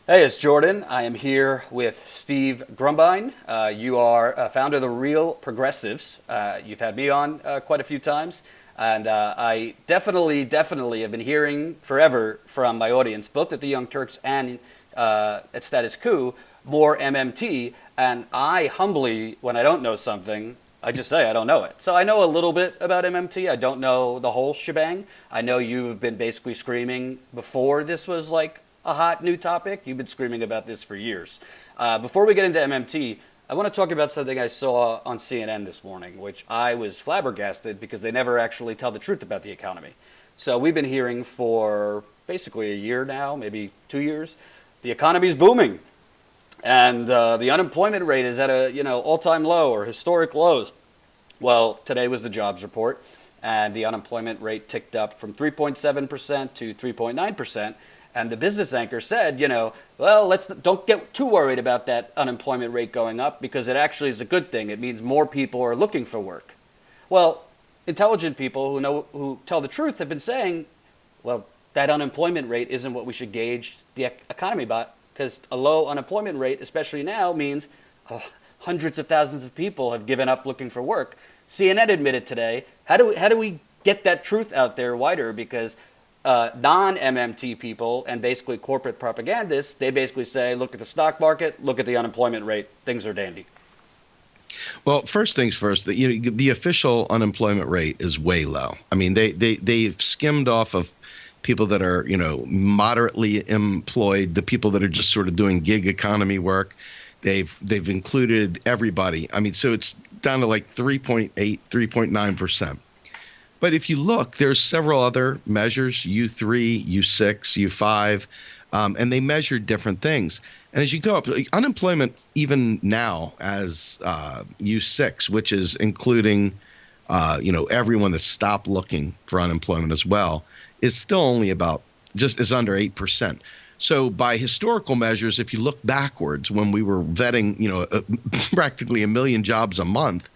Hey, it's Jordan. I am here with Steve Grumbine. You are a founder of the Real Progressives. You've had me on quite a few times, and I definitely have been hearing forever from my audience, both at the Young Turks and at Status Quo, more MMT. And I humbly, when I don't know something, I just say I don't know it. So I know a little bit about MMT. I don't know the whole shebang. I know you've been basically screaming before this was like a hot new topic. You've been screaming about this for years. Before we get into MMT, I want to talk about something I saw on CNN this morning, which I was flabbergasted because they never actually tell the truth about the economy. So we've been hearing for basically a year now, maybe 2 years, the economy is booming, and the unemployment rate is at a all-time low or historic lows. Well, today was the jobs report, and the unemployment rate ticked up from 3.7% to 3.9%. And the business anchor said, well, don't get too worried about that unemployment rate going up because it actually is a good thing. It means more people are looking for work. Well, intelligent people who tell the truth have been saying, well, that unemployment rate isn't what we should gauge the economy by, because a low unemployment rate, especially now, means hundreds of thousands of people have given up looking for work. CNN admitted today. How do we get that truth out there wider? Because non-MMT people and basically corporate propagandists, they basically say, look at the stock market, look at the unemployment rate, things are dandy. Well, first things first, the official unemployment rate is way low. I mean, they've skimmed off of people that are, moderately employed, the people that are just sort of doing gig economy work. They've included everybody. I mean, so it's down to like 3.8, 3.9%. But if you look, there's several other measures, U3, U6, U5, and they measure different things. And as you go up, unemployment even now as U6, which is including, everyone that stopped looking for unemployment as well, is still only is under 8%. So by historical measures, if you look backwards when we were vetting, practically a million jobs a month,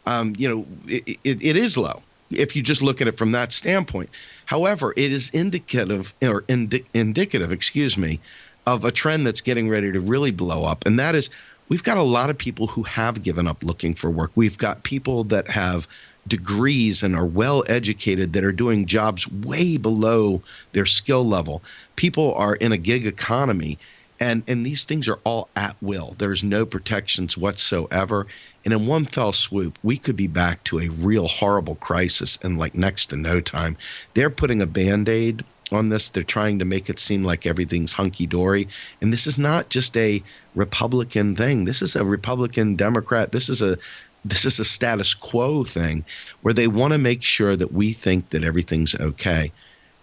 it is low if you just look at it from that standpoint. However, it is indicative, of a trend that's getting ready to really blow up. And that is, we've got a lot of people who have given up looking for work. We've got people that have degrees and are well educated that are doing jobs way below their skill level. People are in a gig economy, and these things are all at will. There's no protections whatsoever. And in one fell swoop, we could be back to a real horrible crisis in like next to no time. They're putting a Band-Aid on this. They're trying to make it seem like everything's hunky-dory. And this is not just a Republican thing. This is a Republican Democrat. This is a status quo thing where they want to make sure that we think that everything's okay.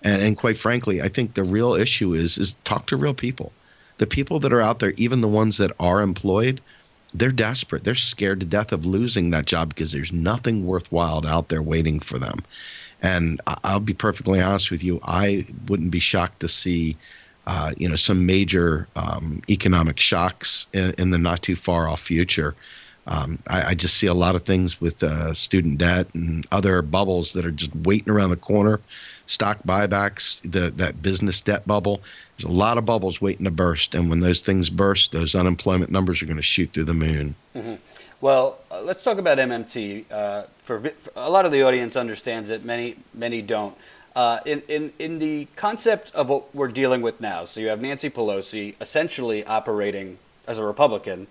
And quite frankly, I think the real issue is talk to real people. The people that are out there, even the ones that are employed, they're desperate. They're scared to death of losing that job because there's nothing worthwhile out there waiting for them. And I'll be perfectly honest with you, I wouldn't be shocked to see, some major economic shocks in the not too far off future. I just see a lot of things with student debt and other bubbles that are just waiting around the corner. Stock buybacks, that business debt bubble. There's a lot of bubbles waiting to burst. And when those things burst, those unemployment numbers are going to shoot through the moon. Mm-hmm. Well, let's talk about MMT. For a lot of the audience understands it. Many don't. In the concept of what we're dealing with now, so you have Nancy Pelosi essentially operating as a Republican.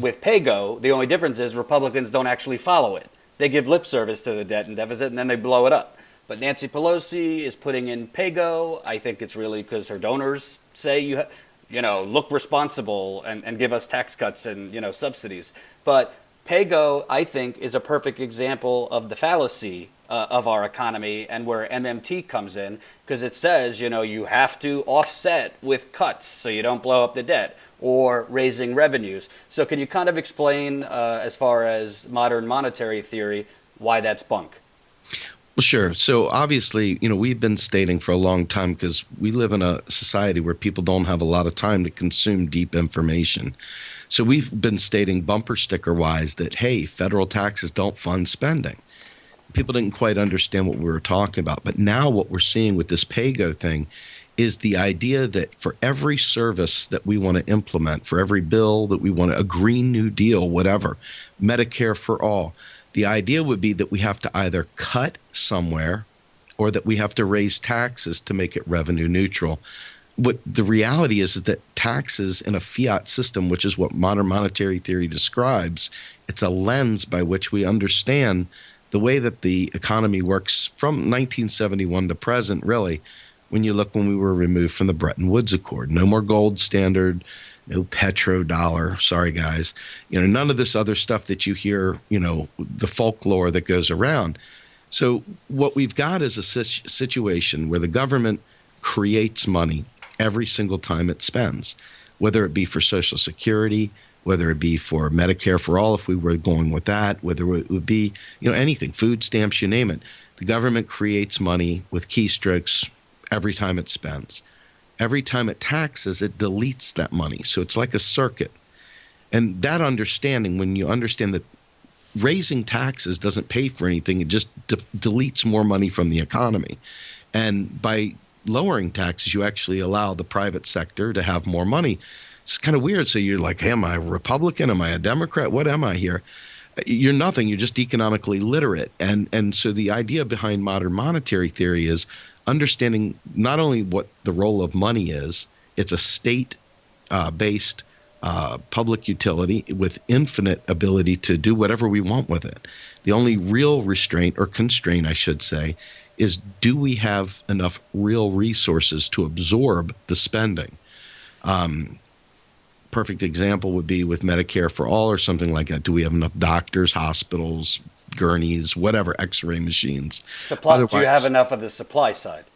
With PAYGO, the only difference is Republicans don't actually follow it. They give lip service to the debt and deficit, and then they blow it up. But Nancy Pelosi is putting in PAYGO. I think it's really because her donors say, look responsible and give us tax cuts and, subsidies. But PAYGO, I think, is a perfect example of the fallacy of our economy and where MMT comes in, because it says, you have to offset with cuts so you don't blow up the debt, or raising revenues. So can you kind of explain, as far as modern monetary theory, why that's bunk? Well, sure. So obviously, we've been stating for a long time, because we live in a society where people don't have a lot of time to consume deep information. So we've been stating bumper sticker wise that, hey, federal taxes don't fund spending. People didn't quite understand what we were talking about. But now what we're seeing with this PAYGO thing is the idea that for every service that we want to implement, for every bill that we want to, a Green New Deal, whatever, Medicare for all, the idea would be that we have to either cut somewhere or that we have to raise taxes to make it revenue neutral. What the reality is that taxes in a fiat system, which is what modern monetary theory describes, it's a lens by which we understand the way that the economy works from 1971 to present, really, when we were removed from the Bretton Woods Accord. No more gold standard, no petrodollar. Sorry, guys. None of this other stuff that you hear, the folklore that goes around. So what we've got is a situation where the government creates money every single time it spends, whether it be for Social Security, whether it be for Medicare for all, if we were going with that, whether it would be, anything, food stamps, you name it. The government creates money with keystrokes every time it spends. Every time it taxes, it deletes that money. So it's like a circuit. And that understanding, when you understand that raising taxes doesn't pay for anything, it just deletes more money from the economy. And by lowering taxes, you actually allow the private sector to have more money. It's kind of weird. So you're like, hey, am I a Republican? Am I a Democrat? What am I here? You're nothing. You're just economically literate. And so the idea behind modern monetary theory is understanding not only what the role of money is, it's a state-based public utility with infinite ability to do whatever we want with it. The only real restraint, or constraint, I should say, is do we have enough real resources to absorb the spending? Perfect example would be with Medicare for all or something like that. Do we have enough doctors, hospitals, gurneys, whatever, x-ray machines? Do you have enough of the supply side?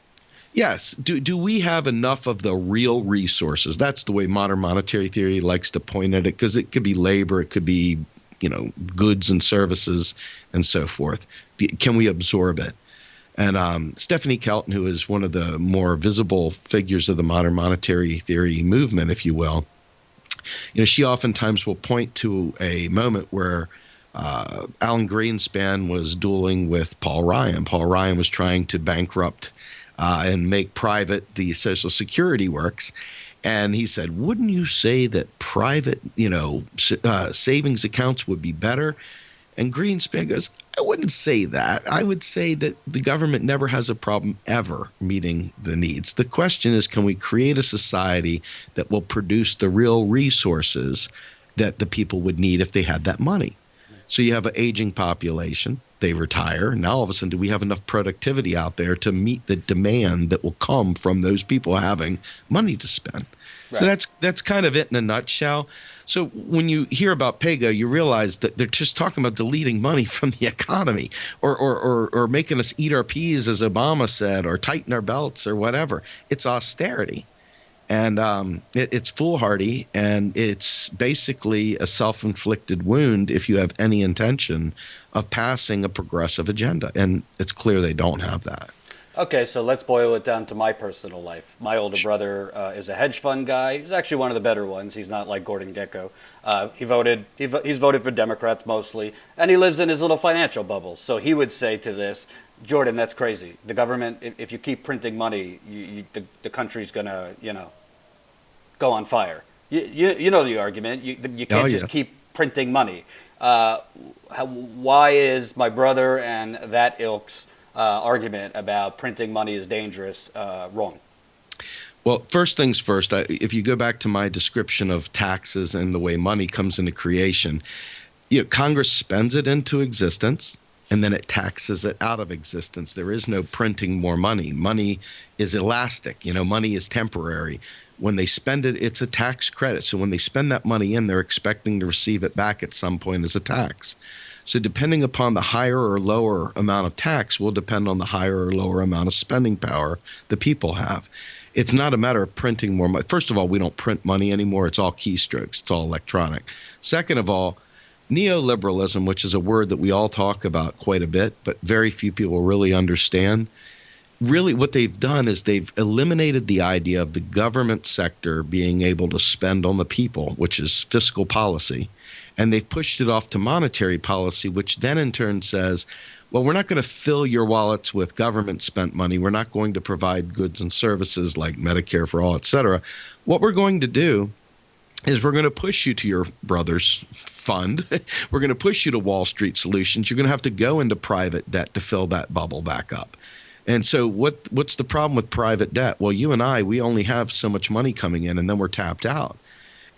Yes. Do we have enough of the real resources? That's the way modern monetary theory likes to point at it, because it could be labor, it could be, goods and services and so forth. Can we absorb it? And Stephanie Kelton, who is one of the more visible figures of the modern monetary theory movement, if you will, she oftentimes will point to a moment where Alan Greenspan was dueling with Paul Ryan. Paul Ryan was trying to bankrupt and make private the Social Security works. And he said, wouldn't you say that private, savings accounts would be better? And Greenspan goes, I wouldn't say that. I would say that the government never has a problem ever meeting the needs. The question is, can we create a society that will produce the real resources that the people would need if they had that money? So you have an aging population, they retire. Now all of a sudden, do we have enough productivity out there to meet the demand that will come from those people having money to spend? Right. So that's kind of it in a nutshell. So when you hear about PAYGO, you realize that they're just talking about deleting money from the economy or making us eat our peas, as Obama said, or tighten our belts or whatever. It's austerity. And it's foolhardy, and it's basically a self-inflicted wound if you have any intention of passing a progressive agenda. And it's clear they don't have that. Okay, so let's boil it down to my personal life. My older brother is a hedge fund guy. He's actually one of the better ones. He's not like Gordon Gekko. He's voted for Democrats mostly, and he lives in his little financial bubble. So he would say to this, Jordan, that's crazy. The government, if you keep printing money, the country's going to, go on fire. You know the argument. You can't just keep printing money. Why is my brother and that ilk's argument about printing money is dangerous wrong? Well, first things first, if you go back to my description of taxes and the way money comes into creation, Congress spends it into existence and then it taxes it out of existence. There is no printing more money. Money is elastic. Money is temporary. When they spend it, it's a tax credit. So when they spend that money in, they're expecting to receive it back at some point as a tax. So depending upon the higher or lower amount of tax will depend on the higher or lower amount of spending power the people have. It's not a matter of printing more money. First of all, we don't print money anymore. It's all keystrokes. It's all electronic. Second of all, neoliberalism, which is a word that we all talk about quite a bit, but very few people really understand. Really what they've done is they've eliminated the idea of the government sector being able to spend on the people, which is fiscal policy. And they've pushed it off to monetary policy, which then in turn says, Well, we're not going to fill your wallets with government spent money. We're not going to provide goods and services like Medicare for all, et cetera. What we're going to do is we're going to push you to your brother's fund. We're going to push you to Wall Street Solutions. You're going to have to go into private debt to fill that bubble back up. And so what's the problem with private debt? Well, you and I, we only have so much money coming in, and then we're tapped out.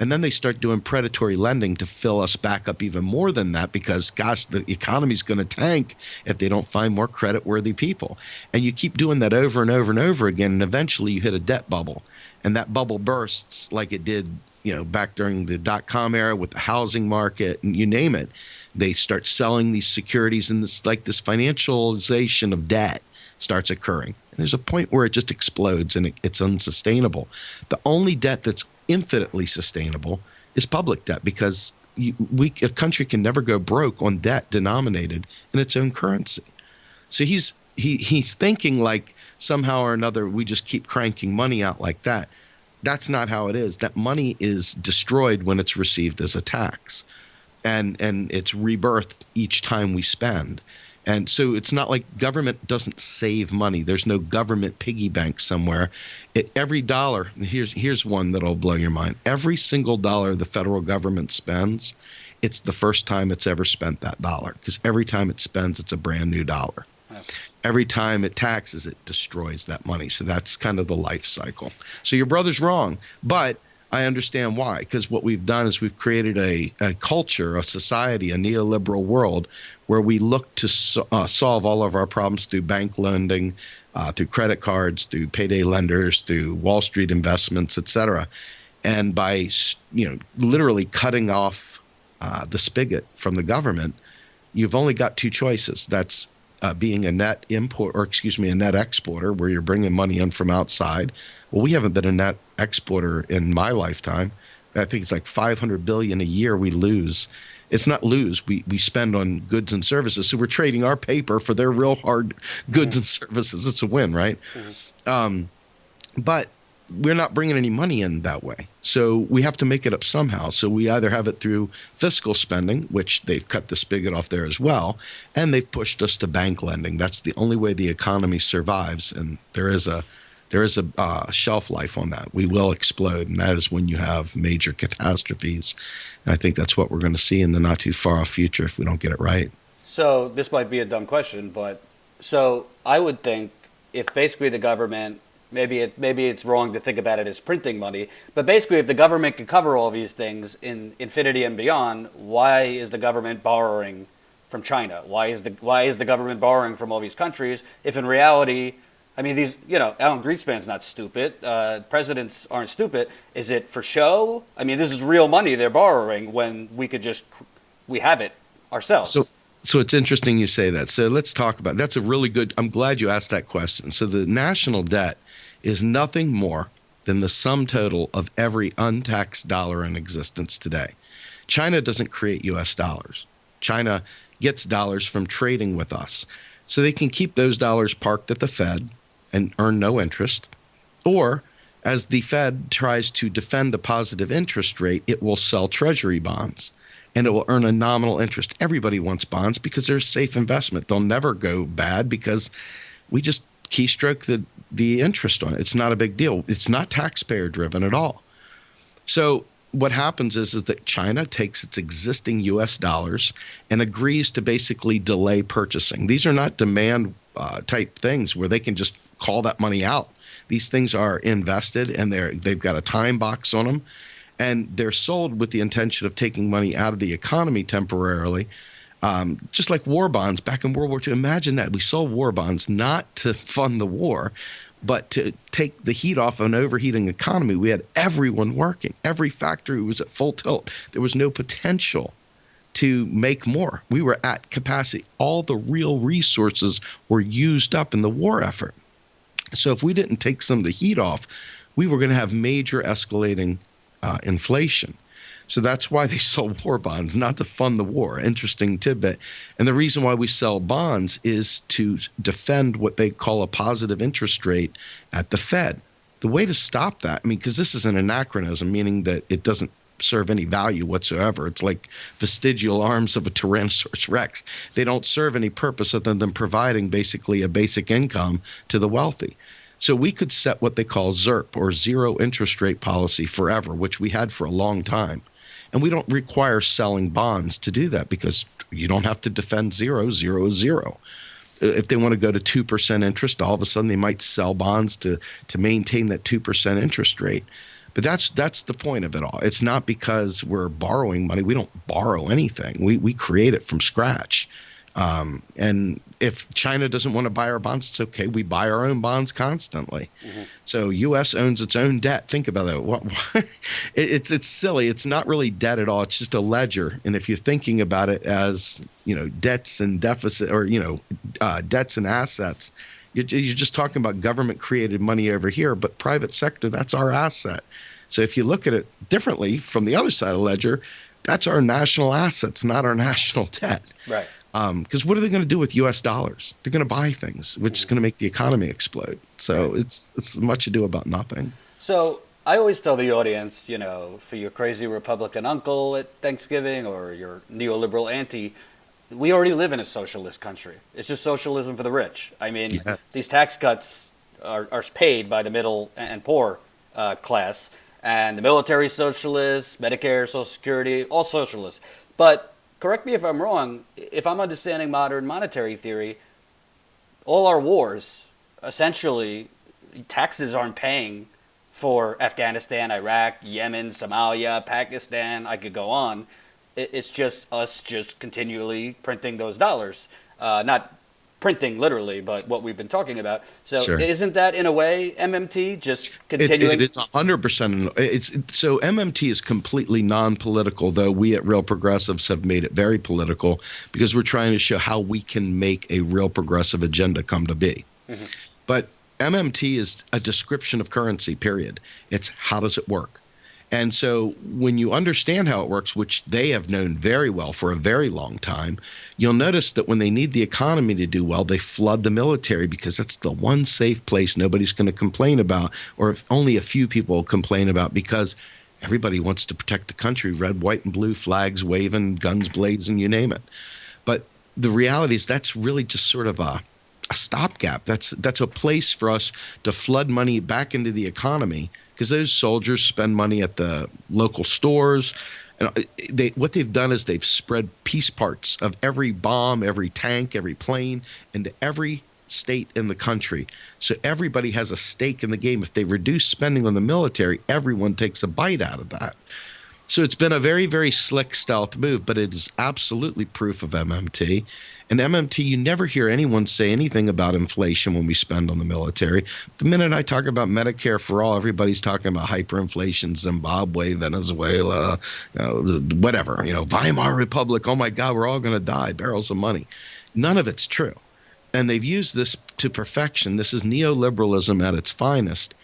And then they start doing predatory lending to fill us back up even more than that because, gosh, the economy's going to tank if they don't find more credit-worthy people. And you keep doing that over and over and over again, and eventually you hit a debt bubble. And that bubble bursts like it did, back during the dot-com era with the housing market, and you name it. They start selling these securities, and this financialization of debt starts occurring. And there's a point where it just explodes, and it's unsustainable. The only debt that's infinitely sustainable is public debt because a country can never go broke on debt denominated in its own currency. So he's thinking like somehow or another we just keep cranking money out like that. That's not how it is. That money is destroyed when it's received as a tax, and it's rebirthed each time we spend. And so it's not like government doesn't save money. There's no government piggy bank somewhere. Every dollar, here's one that'll blow your mind. Every single dollar the federal government spends, it's the first time it's ever spent that dollar, because every time it spends, it's a brand new dollar. Okay. Every time it taxes, it destroys that money. So that's kind of the life cycle. So your brother's wrong, but I understand why, because what we've done is we've created a culture, a society, a neoliberal world where we look to solve all of our problems through bank lending, through credit cards, through payday lenders, through Wall Street investments, et cetera. And by literally cutting off the spigot from the government, you've only got two choices. That's being a net exporter, where you're bringing money in from outside. Well, we haven't been a net exporter in my lifetime. I think it's like $500 billion a year we lose. It's not lose. We spend on goods and services. So we're trading our paper for their real hard goods and services. It's a win, right? But we're not bringing any money in that way. So we have to make it up somehow. So we either have it through fiscal spending, which they've cut the spigot off there as well, and they've pushed us to bank lending. That's the only way the economy survives. And there is a shelf life on that. We will explode, and that is when you have major catastrophes. And I think that's what we're going to see in the not too far off future if we don't get it right. So this might be a dumb question, but so I would think if basically the government, maybe it's wrong to think about it as printing money, but basically if the government can cover all these things in infinity and beyond, why is the government borrowing from China? Why is the government borrowing from all these countries if in reality, I mean, Alan Greenspan's not stupid. Presidents aren't stupid. Is it for show? I mean, this is real money they're borrowing when we have it ourselves. So it's interesting you say that. So let's talk about that's a really good. I'm glad you asked that question. So the national debt is nothing more than the sum total of every untaxed dollar in existence today. China doesn't create U.S. dollars. China gets dollars from trading with us. So they can keep those dollars parked at the Fed and earn no interest. Or as the Fed tries to defend a positive interest rate, it will sell treasury bonds and it will earn a nominal interest. Everybody wants bonds because they're a safe investment. They'll never go bad because we just keystroke the interest on it. It's not a big deal. It's not taxpayer driven at all. So what happens is that China takes its existing U.S. dollars and agrees to basically delay purchasing. These are not demand type things where they can just call that money out. These things are invested and they've got a time box on them, and they're sold with the intention of taking money out of the economy temporarily, just like war bonds back in World War II. Imagine that. We sold war bonds not to fund the war, but to take the heat off an overheating economy. We had everyone working. Every factory was at full tilt. There was no potential to make more. We were at capacity. All the real resources were used up in the war effort. So if we didn't take some of the heat off, we were going to have major escalating inflation. So that's why they sold war bonds, not to fund the war. Interesting tidbit. And the reason why we sell bonds is to defend what they call a positive interest rate at the Fed. The way to stop that, because this is an anachronism, meaning that it doesn't serve any value whatsoever. It's like vestigial arms of a Tyrannosaurus Rex. They don't serve any purpose other than providing basically a basic income to the wealthy. So we could set what they call ZIRP, or zero interest rate policy, forever, which we had for a long time. And we don't require selling bonds to do that because you don't have to defend zero. Zero is zero. If they want to go to 2% interest, all of a sudden they might sell bonds to maintain that 2% interest rate. But that's the point of it all. It's not because we're borrowing money. We don't borrow anything. We create it from scratch. And if China doesn't want to buy our bonds, it's okay. We buy our own bonds constantly. Mm-hmm. So U.S. owns its own debt. Think about that. It's silly. It's not really debt at all. It's just a ledger. And if you're thinking about it as, debts and deficit, or, debts and assets, you're just talking about government created money over here, but private sector, that's our asset. So if you look at it differently from the other side of the ledger, that's our national assets, not our national debt. Right. Because what are they going to do with U.S. dollars? They're going to buy things, which is going to make the economy explode. So it's much ado about nothing. So I always tell the audience, for your crazy Republican uncle at Thanksgiving or your neoliberal auntie, we already live in a socialist country. It's just socialism for the rich. I mean, yes. These tax cuts are paid by the middle and poor class, and the military socialists, Medicare, Social Security, all socialists. But correct me if I'm wrong, if I'm understanding modern monetary theory, all our wars, essentially, taxes aren't paying for Afghanistan, Iraq, Yemen, Somalia, Pakistan, I could go on. It's just us just continually printing those dollars. Not printing literally, but what we've been talking about. So sure. Isn't that, in a way, MMT just continuing? It's 100%. So MMT is completely non-political, though we at Real Progressives have made it very political because we're trying to show how we can make a real progressive agenda come to be. Mm-hmm. But MMT is a description of currency, period. It's how does it work? And so when you understand how it works, which they have known very well for a very long time, you'll notice that when they need the economy to do well, they flood the military because that's the one safe place nobody's going to complain about, or if only a few people will complain about, because everybody wants to protect the country, red, white, and blue flags waving, guns blazing, you name it. But the reality is that's really just sort of a stopgap. That's a place for us to flood money back into the economy, because those soldiers spend money at the local stores. And what they've done is they've spread piece parts of every bomb, every tank, every plane into every state in the country. So everybody has a stake in the game. If they reduce spending on the military, everyone takes a bite out of that. So it's been a very, very slick stealth move, but it is absolutely proof of MMT. And MMT, you never hear anyone say anything about inflation when we spend on the military. The minute I talk about Medicare for all, everybody's talking about hyperinflation, Zimbabwe, Venezuela, whatever, Weimar Republic. Oh my God, we're all going to die, barrels of money. None of it's true. And they've used this to perfection. This is neoliberalism at its finest.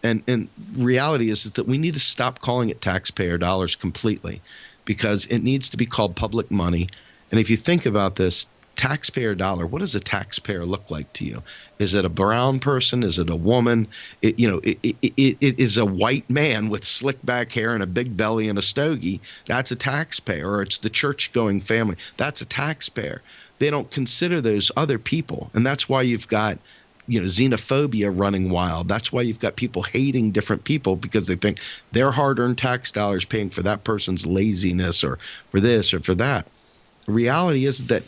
And reality is that we need to stop calling it taxpayer dollars completely, because it needs to be called public money. And if you think about this, taxpayer dollar, what does a taxpayer look like to you? Is it a brown person? Is it a woman? It is a white man with slick back hair and a big belly and a stogie. That's a taxpayer. Or it's the church-going family. That's a taxpayer. They don't consider those other people. And that's why you've got xenophobia running wild. That's why you've got people hating different people, because they think their hard-earned tax dollars paying for that person's laziness or for this or for that. The reality is that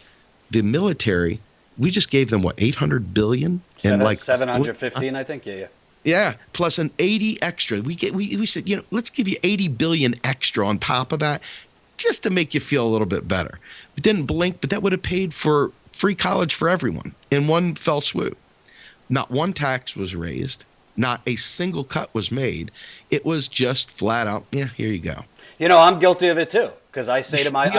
the military, we just gave them, what, $800 billion? And 715, I think. Yeah. Yeah, plus an 80 extra. We said, let's give you 80 billion extra on top of that, just to make you feel a little bit better. We didn't blink, but that would have paid for free college for everyone in one fell swoop. Not one tax was raised. Not a single cut was made. It was just flat out, yeah, here you go. I'm guilty of it too, because I say to my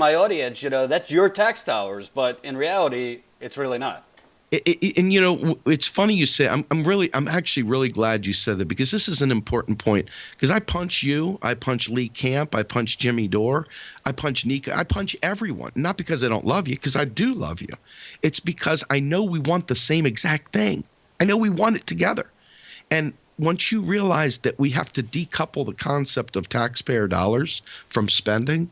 audience, that's your tax dollars, but in reality, it's really not. It's funny you say. I'm actually really glad you said that, because this is an important point. Because I punch you, I punch Lee Camp, I punch Jimmy Dore, I punch Nika, I punch everyone. Not because I don't love you, because I do love you. It's because I know we want the same exact thing. I know we want it together. And once you realize that we have to decouple the concept of taxpayer dollars from spending,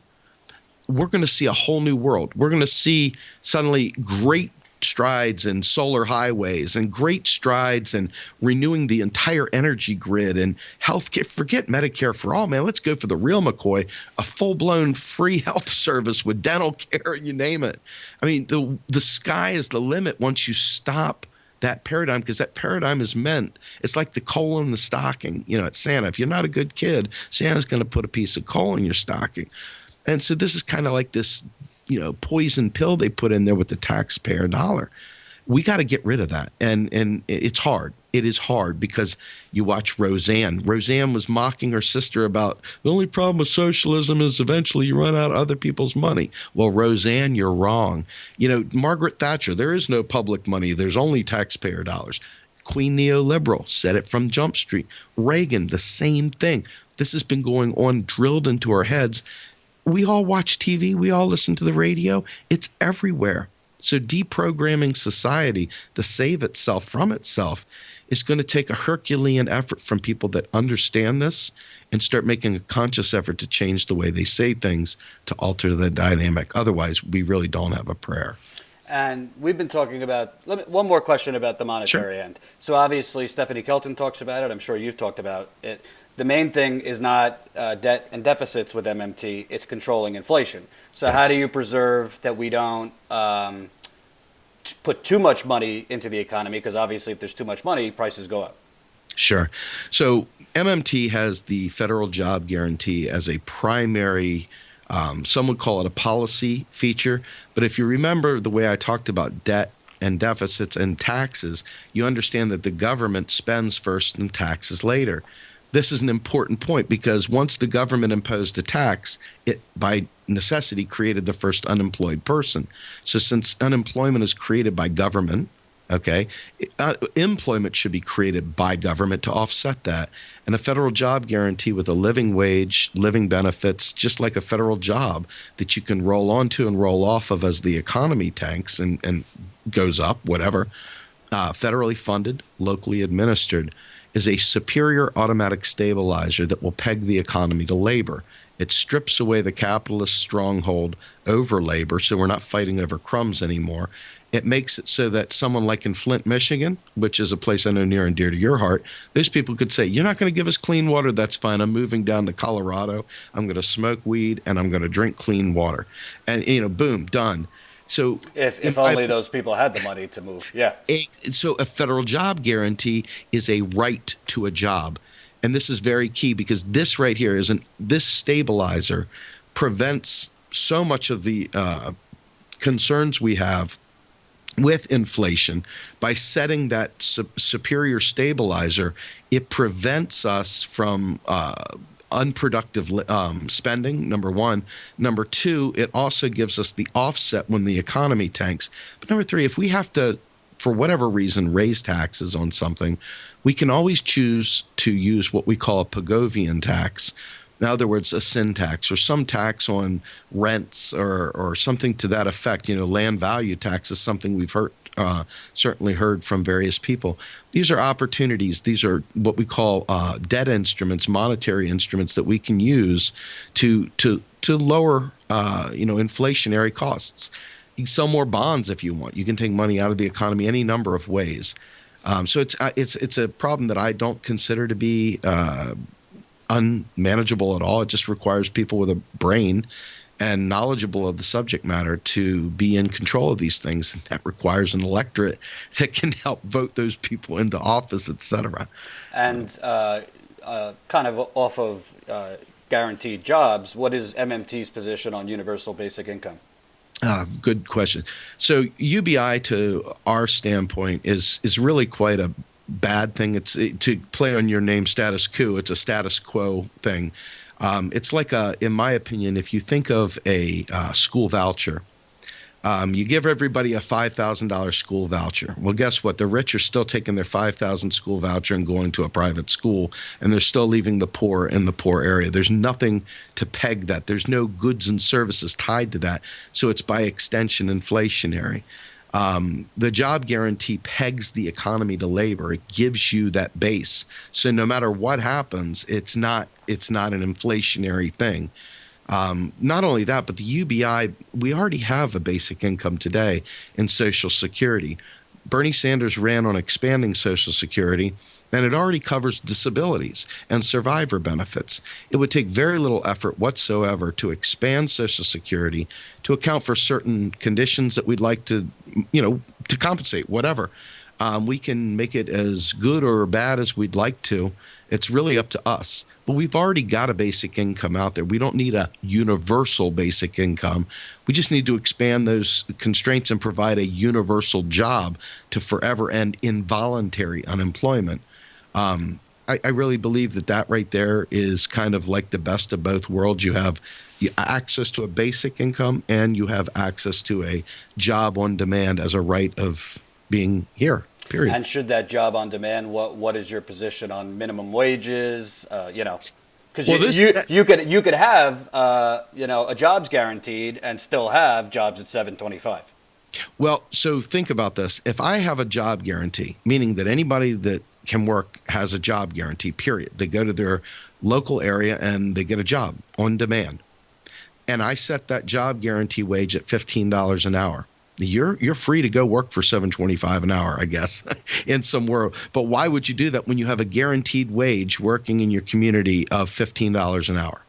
we're going to see a whole new world. We're going to see suddenly great strides in solar highways and great strides in renewing the entire energy grid and healthcare. Forget Medicare for all, man. Let's go for the real McCoy, a full-blown free health service with dental care, you name it. I mean, the sky is the limit once you stop that paradigm, because that paradigm is meant, it's like the coal in the stocking, at Santa. If you're not a good kid, Santa's going to put a piece of coal in your stocking. And so this is kind of like this, poison pill they put in there with the taxpayer dollar. We got to get rid of that. And it's hard. It is hard because you watch Roseanne. Roseanne was mocking her sister about the only problem with socialism is eventually you run out of other people's money. Well, Roseanne, you're wrong. Margaret Thatcher, there is no public money. There's only taxpayer dollars. Queen neoliberal said it from Jump Street. Reagan, the same thing. This has been going on, drilled into our heads. We all watch TV. We all listen to the radio. It's everywhere. So deprogramming society to save itself from itself is going to take a Herculean effort from people that understand this and start making a conscious effort to change the way they say things to alter the dynamic. Otherwise, we really don't have a prayer. And we've been talking about, one more question about the monetary end. So obviously, Stephanie Kelton talks about it. I'm sure you've talked about it. The main thing is not debt and deficits with MMT, it's controlling inflation. So How do you preserve that we don't put too much money into the economy? Because obviously if there's too much money, prices go up. Sure. So MMT has the federal job guarantee as a primary, some would call it a policy feature. But if you remember the way I talked about debt and deficits and taxes, you understand that the government spends first and taxes later. This is an important point because once the government imposed a tax, it by necessity created the first unemployed person. So since unemployment is created by government, employment should be created by government to offset that. And a federal job guarantee with a living wage, living benefits, just like a federal job that you can roll onto and roll off of as the economy tanks and goes up, whatever, federally funded, locally administered, is a superior automatic stabilizer that will peg the economy to labor. It strips away the capitalist stronghold over labor, so we're not fighting over crumbs anymore. It makes it so that someone like in Flint, Michigan, which is a place I know near and dear to your heart, those people could say, you're not going to give us clean water, that's fine. I'm moving down to Colorado. I'm going to smoke weed, and I'm going to drink clean water. And, boom, done. So if only those people had the money to move, yeah. So a federal job guarantee is a right to a job. And this is very key because this right here this stabilizer prevents so much of the concerns we have with inflation. By setting that superior stabilizer, it prevents us from unproductive spending, number one. Number two, it also gives us the offset when the economy tanks. But number three, if we have to, for whatever reason, raise taxes on something, we can always choose to use what we call a Pigovian tax. In other words, a sin tax or some tax on rents or something to that effect. Land value tax is something we've certainly heard from various people. These are opportunities. These are what we call debt instruments, monetary instruments that we can use to lower inflationary costs. You can sell more bonds if you want. You can take money out of the economy any number of ways. So it's a problem that I don't consider to be unmanageable at all. It just requires people with a brain and knowledgeable of the subject matter to be in control of these things. And that requires an electorate that can help vote those people into office, et cetera. And kind of off of guaranteed jobs, what is MMT's position on universal basic income? Good question. So UBI, to our standpoint, is really quite a bad thing. It's to play on your name, status quo. It's a status quo thing. It's like in my opinion, if you think of a school voucher, you give everybody a $5,000 school voucher. Well, guess what? The rich are still taking their $5,000 school voucher and going to a private school, and they're still leaving the poor in the poor area. There's nothing to peg that. There's no goods and services tied to that. So it's by extension inflationary. The job guarantee pegs the economy to labor. It gives you that base. So no matter what happens, it's not an inflationary thing. Not only that, but the UBI, we already have a basic income today in Social Security. Bernie Sanders ran on expanding Social Security, and it already covers disabilities and survivor benefits. It would take very little effort whatsoever to expand Social Security to account for certain conditions that we'd like to compensate, whatever. We can make it as good or bad as we'd like to. It's really up to us. But we've already got a basic income out there. We don't need a universal basic income. We just need to expand those constraints and provide a universal job to forever end involuntary unemployment. I really believe that right there is kind of like the best of both worlds. You have access to a basic income and you have access to a job on demand as a right of being here. Period. And should that job on demand, what is your position on minimum wages? Because you could have a jobs guaranteed and still have jobs at $7.25. Well, so think about this. If I have a job guarantee, meaning that anybody that can work has a job guarantee, period. They go to their local area and they get a job on demand. And I set that job guarantee wage at $15 an hour. You're free to go work for $7.25 an hour, I guess, in some world. But why would you do that when you have a guaranteed wage working in your community of $15 an hour?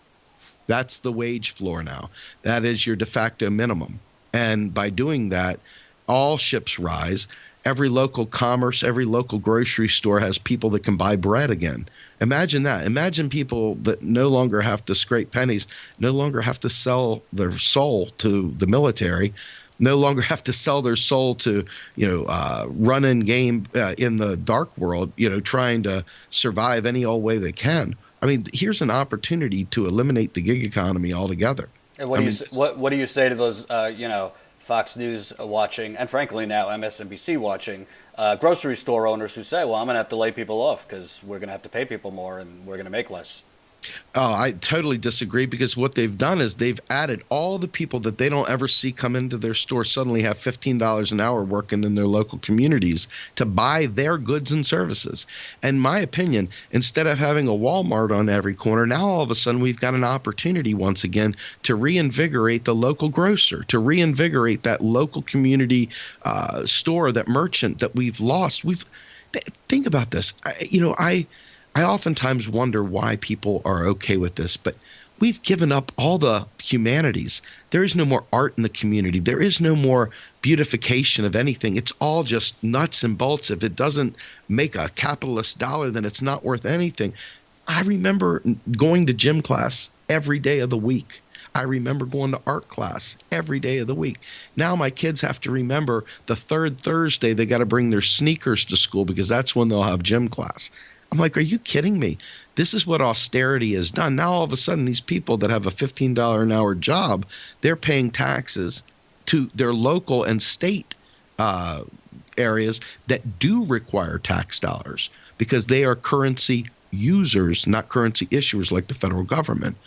That's the wage floor now. That is your de facto minimum. And by doing that, all ships rise. Every local commerce, every local grocery store has people that can buy bread again. Imagine that. Imagine people that no longer have to scrape pennies, no longer have to sell their soul to the military, no longer have to sell their soul to, run in game in the dark world, trying to survive any old way they can. I mean, here's an opportunity to eliminate the gig economy altogether. And what do you say to those, Fox News watching, and frankly now MSNBC watching, grocery store owners who say, well, I'm going to have to lay people off because we're going to have to pay people more and we're going to make less? Oh, I totally disagree, because what they've done is they've added all the people that they don't ever see come into their store suddenly have $15 an hour working in their local communities to buy their goods and services. In my opinion, instead of having a Walmart on every corner, now all of a sudden we've got an opportunity once again to reinvigorate the local grocer, to reinvigorate that local community store, that merchant that we've lost. Think about this. I oftentimes wonder why people are okay with this, but we've given up all the humanities. There is no more art in the community. There is no more beautification of anything. It's all just nuts and bolts. If it doesn't make a capitalist dollar, then it's not worth anything. I remember going to gym class every day of the week. I remember going to art class every day of the week. Now my kids have to remember the third Thursday they got to bring their sneakers to school because that's when they'll have gym class. I'm like, are you kidding me? This is what austerity has done. Now all of a sudden these people that have a $15 an hour job, they're paying taxes to their local and state areas that do require tax dollars because they are currency users, not currency issuers like the federal government.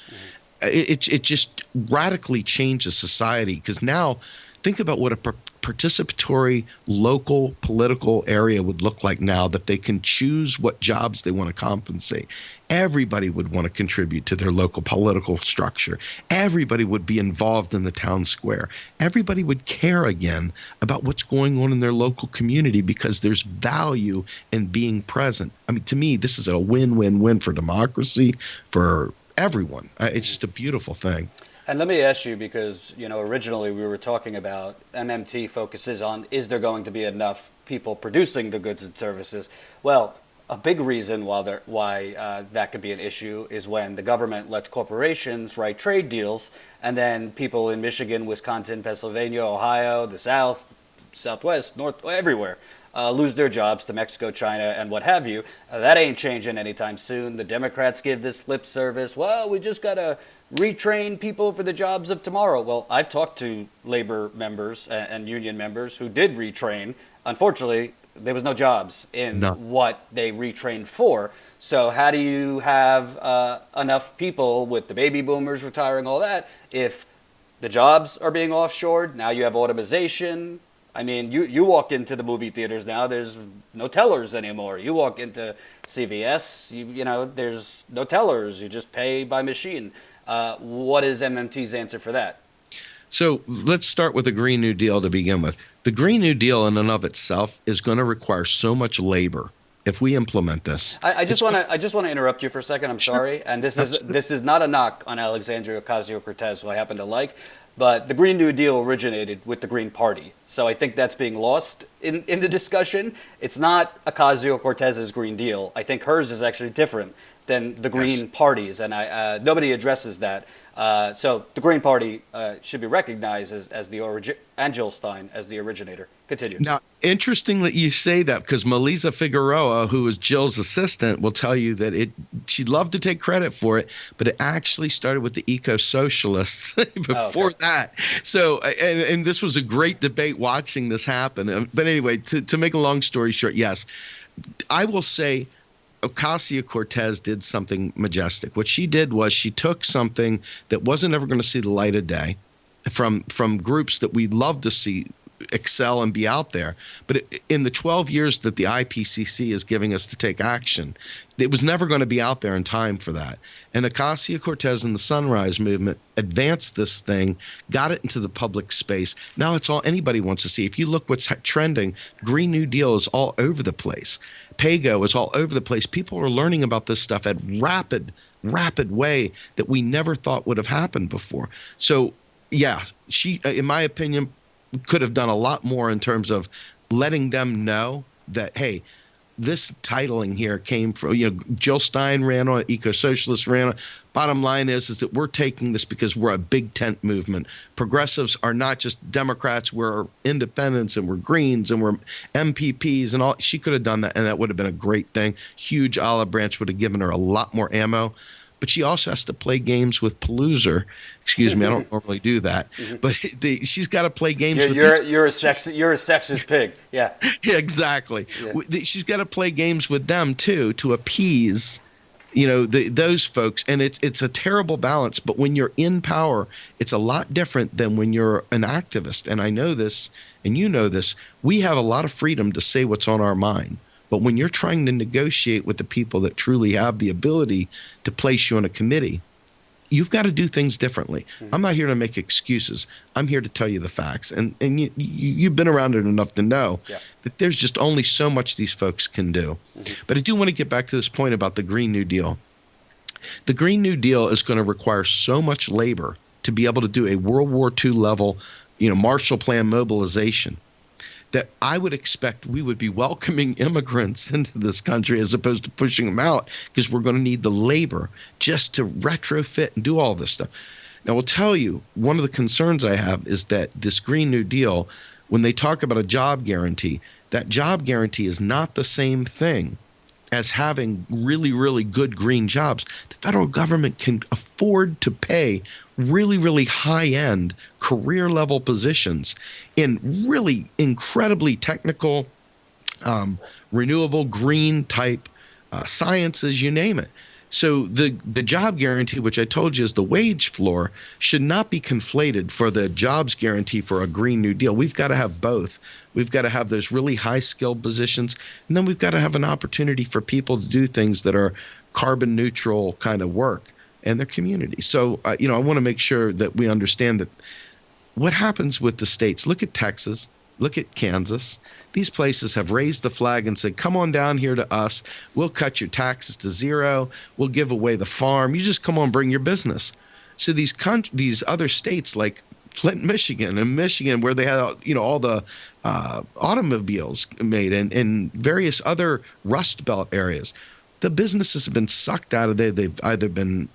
It just radically changes society, because now think about what a participatory local political area would look like now, that they can choose what jobs they want to compensate. Everybody would want to contribute to their local political structure. Everybody would be involved in the town square. Everybody would care again about what's going on in their local community because there's value in being present. I mean, to me, this is a win-win-win for democracy, for everyone. It's just a beautiful thing. And let me ask you, because, originally we were talking about MMT focuses on, is there going to be enough people producing the goods and services? Well, a big reason why that could be an issue is when the government lets corporations write trade deals, and then people in Michigan, Wisconsin, Pennsylvania, Ohio, the South, Southwest, North, everywhere, lose their jobs to Mexico, China, and what have you. That ain't changing anytime soon. The Democrats give this lip service. Well, we just got to retrain people for the jobs of tomorrow. Well, I've talked to labor members and union members who did retrain. Unfortunately, there was no jobs in what they retrained for. So how do you have enough people with the baby boomers retiring, all that, if the jobs are being offshored? Now you have automation. I mean, you walk into the movie theaters now, there's no tellers anymore. You walk into CVS, you know, there's no tellers. You just pay by machine. What is MMT's answer for that? So let's start with the Green New Deal to begin with. The Green New Deal in and of itself is going to require so much labor if we implement this. I just want to interrupt you for a second. I'm sorry, and this is not a knock on Alexandria Ocasio-Cortez, who I happen to like, but the Green New Deal originated with the Green Party, so I think that's being lost in the discussion. It's not Ocasio-Cortez's Green Deal. I think hers is actually different than the Green Party's, and nobody addresses that. So the Green Party should be recognized as the Angel Stein as the originator. Continue. Now, interesting that you say that, because Melissa Figueroa, who was Jill's assistant, will tell you that she'd love to take credit for it, but it actually started with the eco-socialists before that. So, and this was a great debate watching this happen. But anyway, to make a long story short, yes, I will say Ocasio-Cortez did something majestic. What she did was she took something that wasn't ever going to see the light of day from groups that we'd love to see excel and be out there. But in the 12 years that the IPCC is giving us to take action, it was never going to be out there in time for that. And Ocasio-Cortez and the Sunrise Movement advanced this thing, got it into the public space. Now it's all anybody wants to see. If you look what's trending, Green New Deal is all over the place. PAYGO is all over the place. People are learning about this stuff at rapid way that we never thought would have happened before. So, yeah, she, in my opinion, could have done a lot more in terms of letting them know that, hey, this titling here came from, Jill Stein ran on it, eco-socialists ran on it. Bottom line is that we're taking this because we're a big tent movement. Progressives are not just Democrats, we're independents and we're Greens and we're MPPs and all. She could have done that, and that would have been a great thing. Huge olive branch would have given her a lot more ammo. But she also has to play games with Palooza. Excuse me, I don't normally do that. But she's got to play games with you're a sexist pig. Yeah. Yeah, exactly. Yeah. She's got to play games with them too to appease, those folks. And it's a terrible balance. But when you're in power, it's a lot different than when you're an activist. And I know this, and you know this. We have a lot of freedom to say what's on our mind. But when you're trying to negotiate with the people that truly have the ability to place you on a committee, you've got to do things differently. Mm-hmm. I'm not here to make excuses. I'm here to tell you the facts. And you've been around it enough to know that there's just only so much these folks can do. Mm-hmm. But I do want to get back to this point about the Green New Deal. The Green New Deal is going to require so much labor to be able to do a World War II level, Marshall Plan mobilization, that I would expect we would be welcoming immigrants into this country as opposed to pushing them out, because we're going to need the labor just to retrofit and do all this stuff. Now, I'll tell you, one of the concerns I have is that this Green New Deal, when they talk about a job guarantee, that job guarantee is not the same thing as having really, really good green jobs. The federal government can afford to pay really, really high-end career-level positions in really incredibly technical, renewable, green-type sciences, you name it. So the job guarantee, which I told you is the wage floor, should not be conflated for the jobs guarantee for a Green New Deal. We've got to have both. We've got to have those really high-skilled positions, and then we've got to have an opportunity for people to do things that are carbon-neutral kind of work in their community. So, I want to make sure that we understand that what happens with the states. Look at Texas. Look at Kansas. These places have raised the flag and said, come on down here to us. We'll cut your taxes to zero. We'll give away the farm. You just come on, bring your business. So these other states like Flint, Michigan, and Michigan, where they had all the automobiles made, and various other Rust Belt areas, the businesses have been sucked out of there. They've either been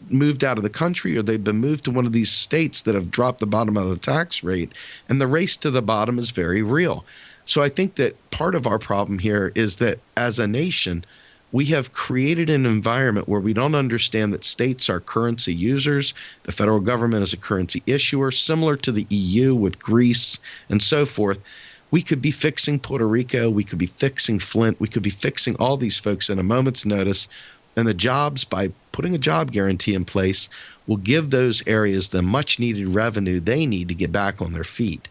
moved out of the country, or they've been moved to one of these states that have dropped the bottom of the tax rate, and the race to the bottom is very real. So I think that part of our problem here is that as a nation, we have created an environment where we don't understand that states are currency users. The federal government is a currency issuer, similar to the EU with Greece and so forth. We could be fixing Puerto Rico. We could be fixing Flint. We could be fixing all these folks in a moment's notice. And the jobs, by putting a job guarantee in place, will give those areas the much needed revenue they need to get back on their feet.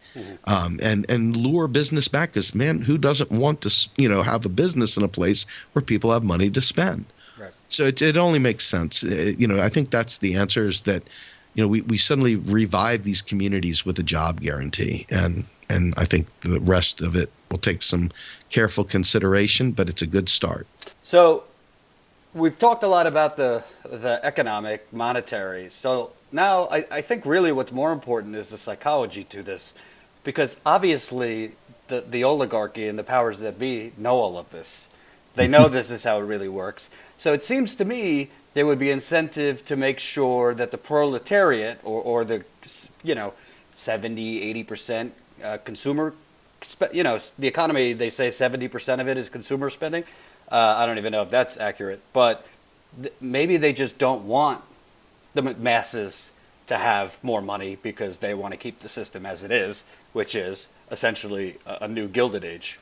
and lure business back. Because, man, who doesn't want to, have a business in a place where people have money to spend? Right. So it only makes sense. I think that's the answer, is that, we suddenly revive these communities with a job guarantee. And I think the rest of it will take some careful consideration, but it's a good start. So we've talked a lot about the economic, monetary. So now I think really what's more important is the psychology to this, because obviously the oligarchy and the powers that be know all of this. They know this is how it really works. So it seems to me there would be incentive to make sure that the proletariat or the 70, 80% consumer, the economy, they say 70% of it is consumer spending. I don't even know if that's accurate, but maybe they just don't want the masses to have more money because they want to keep the system as it is, which is essentially a new Gilded Age.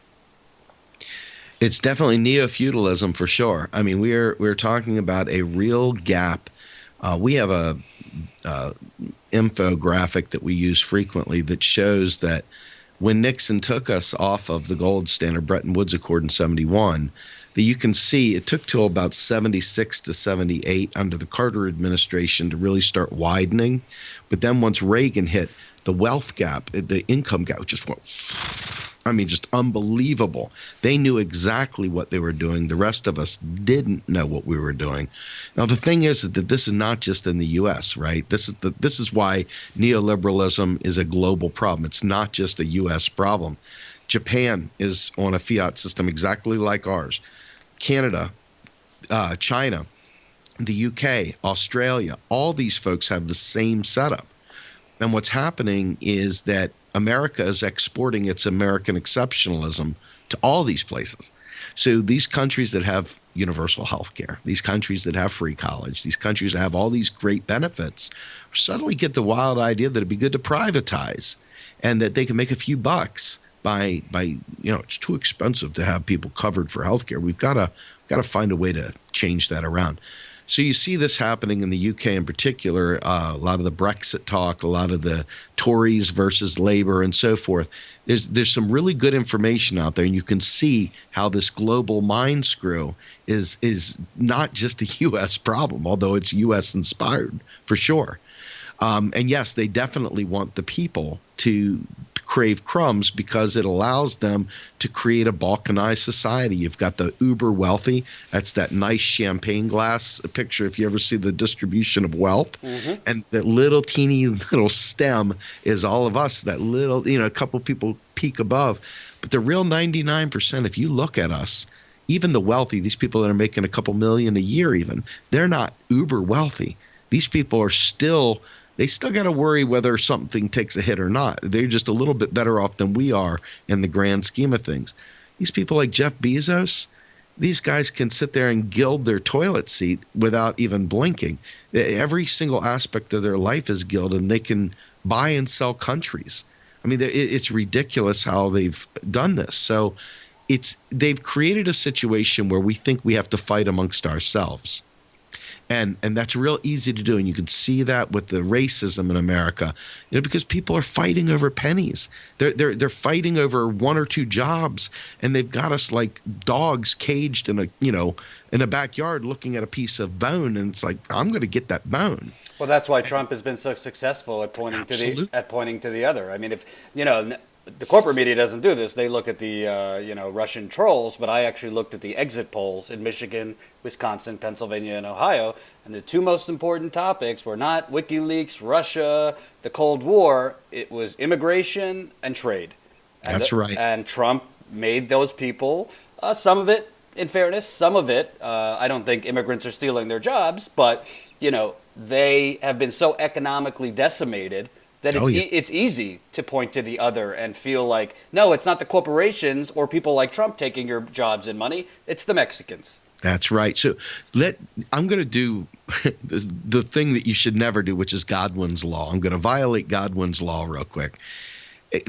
It's definitely neo-feudalism for sure. I mean, we're talking about a real gap. We have a infographic that we use frequently that shows that when Nixon took us off of the gold standard Bretton Woods Accord in 71, that you can see it took till about 76 to 78 under the Carter administration to really start widening. But then once Reagan hit, the wealth gap, the income gap just went, just unbelievable. They knew exactly what they were doing. The rest of us didn't know what we were doing. Now, the thing is that this is not just in the U.S., right? This is why neoliberalism is a global problem. It's not just a U.S. problem. Japan is on a fiat system exactly like ours. Canada, China, the UK, Australia, all these folks have the same setup. And what's happening is that America is exporting its American exceptionalism to all these places. So these countries that have universal health care, these countries that have free college, these countries that have all these great benefits, suddenly get the wild idea that it'd be good to privatize and that they can make a few bucks by it's too expensive to have people covered for health care. We've got to find a way to change that around. So you see this happening in the UK in particular, a lot of the Brexit talk, a lot of the Tories versus Labour and so forth. There's some really good information out there, and you can see how this global mind screw is not just a U.S. problem, although it's U.S. inspired for sure. And yes, they definitely want the people to crave crumbs because it allows them to create a balkanized society. You've got the uber wealthy. That's that nice champagne glass picture if you ever see the distribution of wealth. Mm-hmm. And that little teeny little stem is all of us, that little, a couple people peak above. But the real 99%, if you look at us, even the wealthy, these people that are making a couple million a year even, they're not uber wealthy. These people are still – they still got to worry whether something takes a hit or not. They're just a little bit better off than we are in the grand scheme of things. These people like Jeff Bezos, these guys can sit there and gild their toilet seat without even blinking. Every single aspect of their life is gilded, and they can buy and sell countries. I mean, it's ridiculous how they've done this. So they've created a situation where we think we have to fight amongst ourselves. And that's real easy to do. And you can see that with the racism in America, because people are fighting over pennies. They're fighting over one or two jobs, and they've got us like dogs caged in a backyard looking at a piece of bone. And it's like, I'm going to get that bone. Well, that's why Trump has been so successful at pointing to the other. I mean, if the corporate media doesn't do this. They look at the Russian trolls, but I actually looked at the exit polls in Michigan, Wisconsin, Pennsylvania, and Ohio, and the two most important topics were not WikiLeaks, Russia, the Cold War. It was immigration and trade. That's right. And Trump made those people, some of it, in fairness, some of it, I don't think immigrants are stealing their jobs, but they have been so economically decimated that it's easy to point to the other and feel like, no, it's not the corporations or people like Trump taking your jobs and money. It's the Mexicans. That's right. So I'm going to do the thing that you should never do, which is Godwin's Law. I'm going to violate Godwin's Law real quick.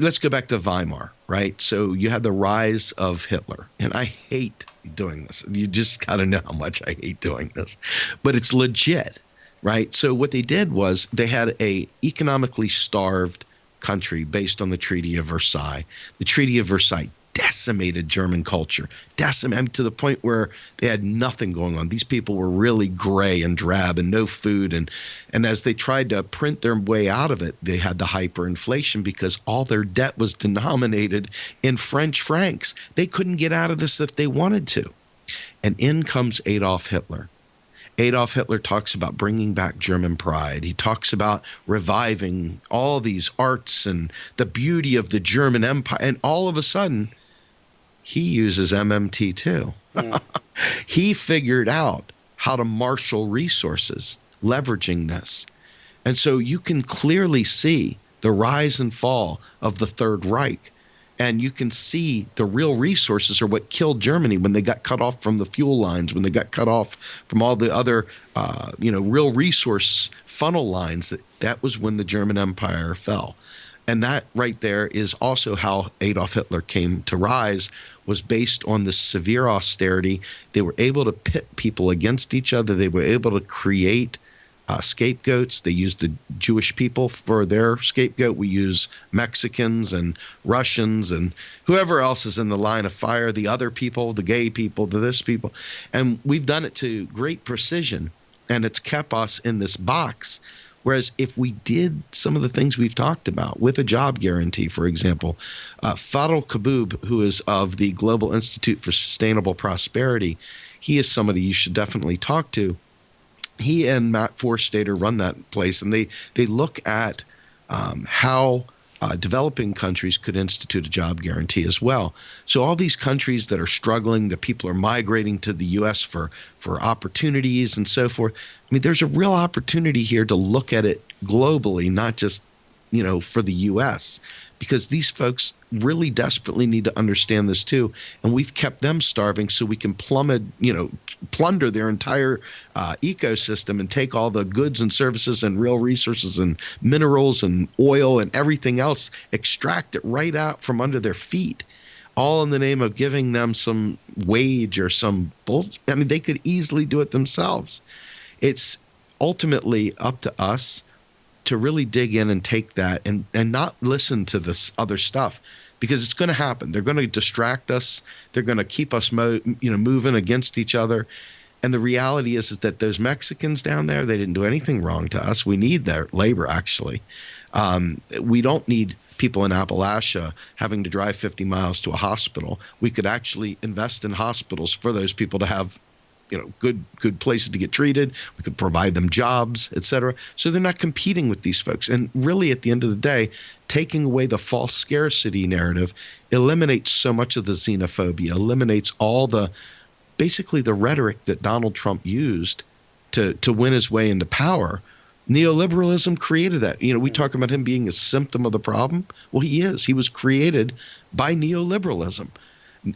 Let's go back to Weimar, right? So you had the rise of Hitler, and I hate doing this. You just got to know how much I hate doing this, but it's legit. Right. So what they did was they had a economically starved country based on the Treaty of Versailles. The Treaty of Versailles decimated German culture, decimated to the point where they had nothing going on. These people were really gray and drab and no food. And as they tried to print their way out of it, they had the hyperinflation because all their debt was denominated in French francs. They couldn't get out of this if they wanted to. And in comes Adolf Hitler. Adolf Hitler talks about bringing back German pride. He talks about reviving all these arts and the beauty of the German Empire. And all of a sudden, he uses MMT too. Mm. He figured out how to marshal resources, leveraging this. And so you can clearly see the rise and fall of the Third Reich. And you can see the real resources are what killed Germany when they got cut off from the fuel lines, when they got cut off from all the other, real resource funnel lines. That was when the German Empire fell. And that right there is also how Adolf Hitler came to rise, was based on this severe austerity. They were able to pit people against each other. They were able to create scapegoats. They used the Jewish people for their scapegoat. We use Mexicans and Russians and whoever else is in the line of fire, the other people, the gay people, the this people. And we've done it to great precision, and it's kept us in this box. Whereas if we did some of the things we've talked about with a job guarantee, for example, Fadl Kaboub, who is of the Global Institute for Sustainable Prosperity, he is somebody you should definitely talk to. He and Matt Forstater run that place, and they look at how developing countries could institute a job guarantee as well. So all these countries that are struggling, that people are migrating to the U.S. for opportunities and so forth. I mean, there's a real opportunity here to look at it globally, not just, for the U.S., because these folks really desperately need to understand this too. And we've kept them starving so we can plunder their entire ecosystem and take all the goods and services and real resources and minerals and oil and everything else, extract it right out from under their feet, all in the name of giving them some wage or some bullshit. I mean, they could easily do it themselves. It's ultimately up to us to really dig in and take that and not listen to this other stuff, because it's going to happen. They're going to distract us. They're going to keep us moving against each other. And the reality is that those Mexicans down there, they didn't do anything wrong to us. We need their labor, actually. We don't need people in Appalachia having to drive 50 miles to a hospital. We could actually invest in hospitals for those people to have good places to get treated. We could provide them jobs, et cetera. So they're not competing with these folks. And really, at the end of the day, taking away the false scarcity narrative eliminates so much of the xenophobia, eliminates all basically the rhetoric that Donald Trump used to win his way into power. Neoliberalism created that. We talk about him being a symptom of the problem. Well, he is. He was created by neoliberalism.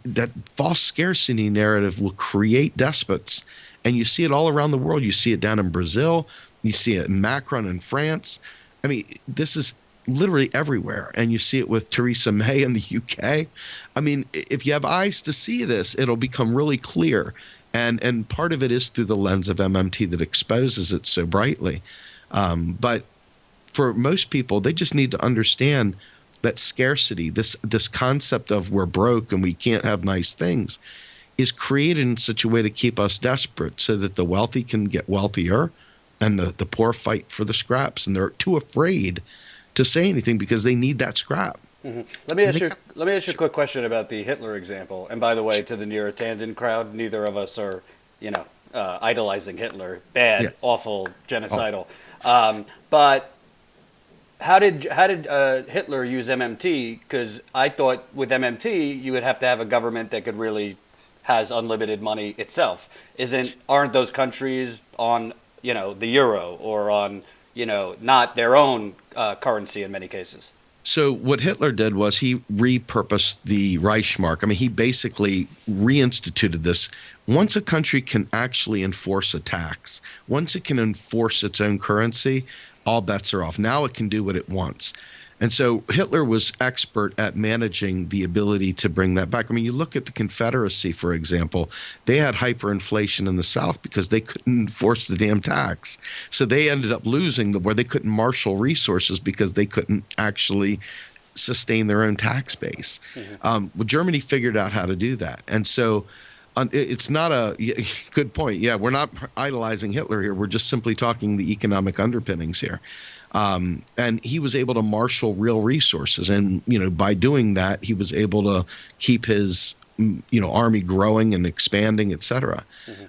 That false scarcity narrative will create despots. And you see it all around the world. You see it down in Brazil. You see it in Macron in France. I mean, this is literally everywhere. And you see it with Theresa May in the UK. I mean, if you have eyes to see this, it'll become really clear. And part of it is through the lens of MMT that exposes it so brightly. But for most people, they just need to understand that scarcity, this concept of we're broke and we can't have nice things, is created in such a way to keep us desperate so that the wealthy can get wealthier and the poor fight for the scraps. And they're too afraid to say anything because they need that scrap. Mm-hmm. Let me ask you a quick question about the Hitler example. And by the way, to the Neurotandem crowd, neither of us are, idolizing Hitler. Bad, yes. Awful, genocidal. Oh. But how did Hitler use MMT? Because I thought with MMT you would have to have a government that could really has unlimited money itself. Aren't those countries on the euro or on not their own currency in many cases? So what Hitler did was he repurposed the Reichsmark. I mean, he basically reinstituted this. Once a country can actually enforce a tax, once it can enforce its own currency, all bets are off. Now it can do what it wants. And so Hitler was expert at managing the ability to bring that back. I mean, you look at the Confederacy, for example, they had hyperinflation in the South because they couldn't enforce the damn tax. So they ended up losing where they couldn't marshal resources because they couldn't actually sustain their own tax base. Well, Germany figured out how to do that. And so it's not a good point. Yeah, we're not idolizing Hitler here. We're just simply talking the economic underpinnings here. And he was able to marshal real resources. And, by doing that, he was able to keep his, army growing and expanding, et cetera.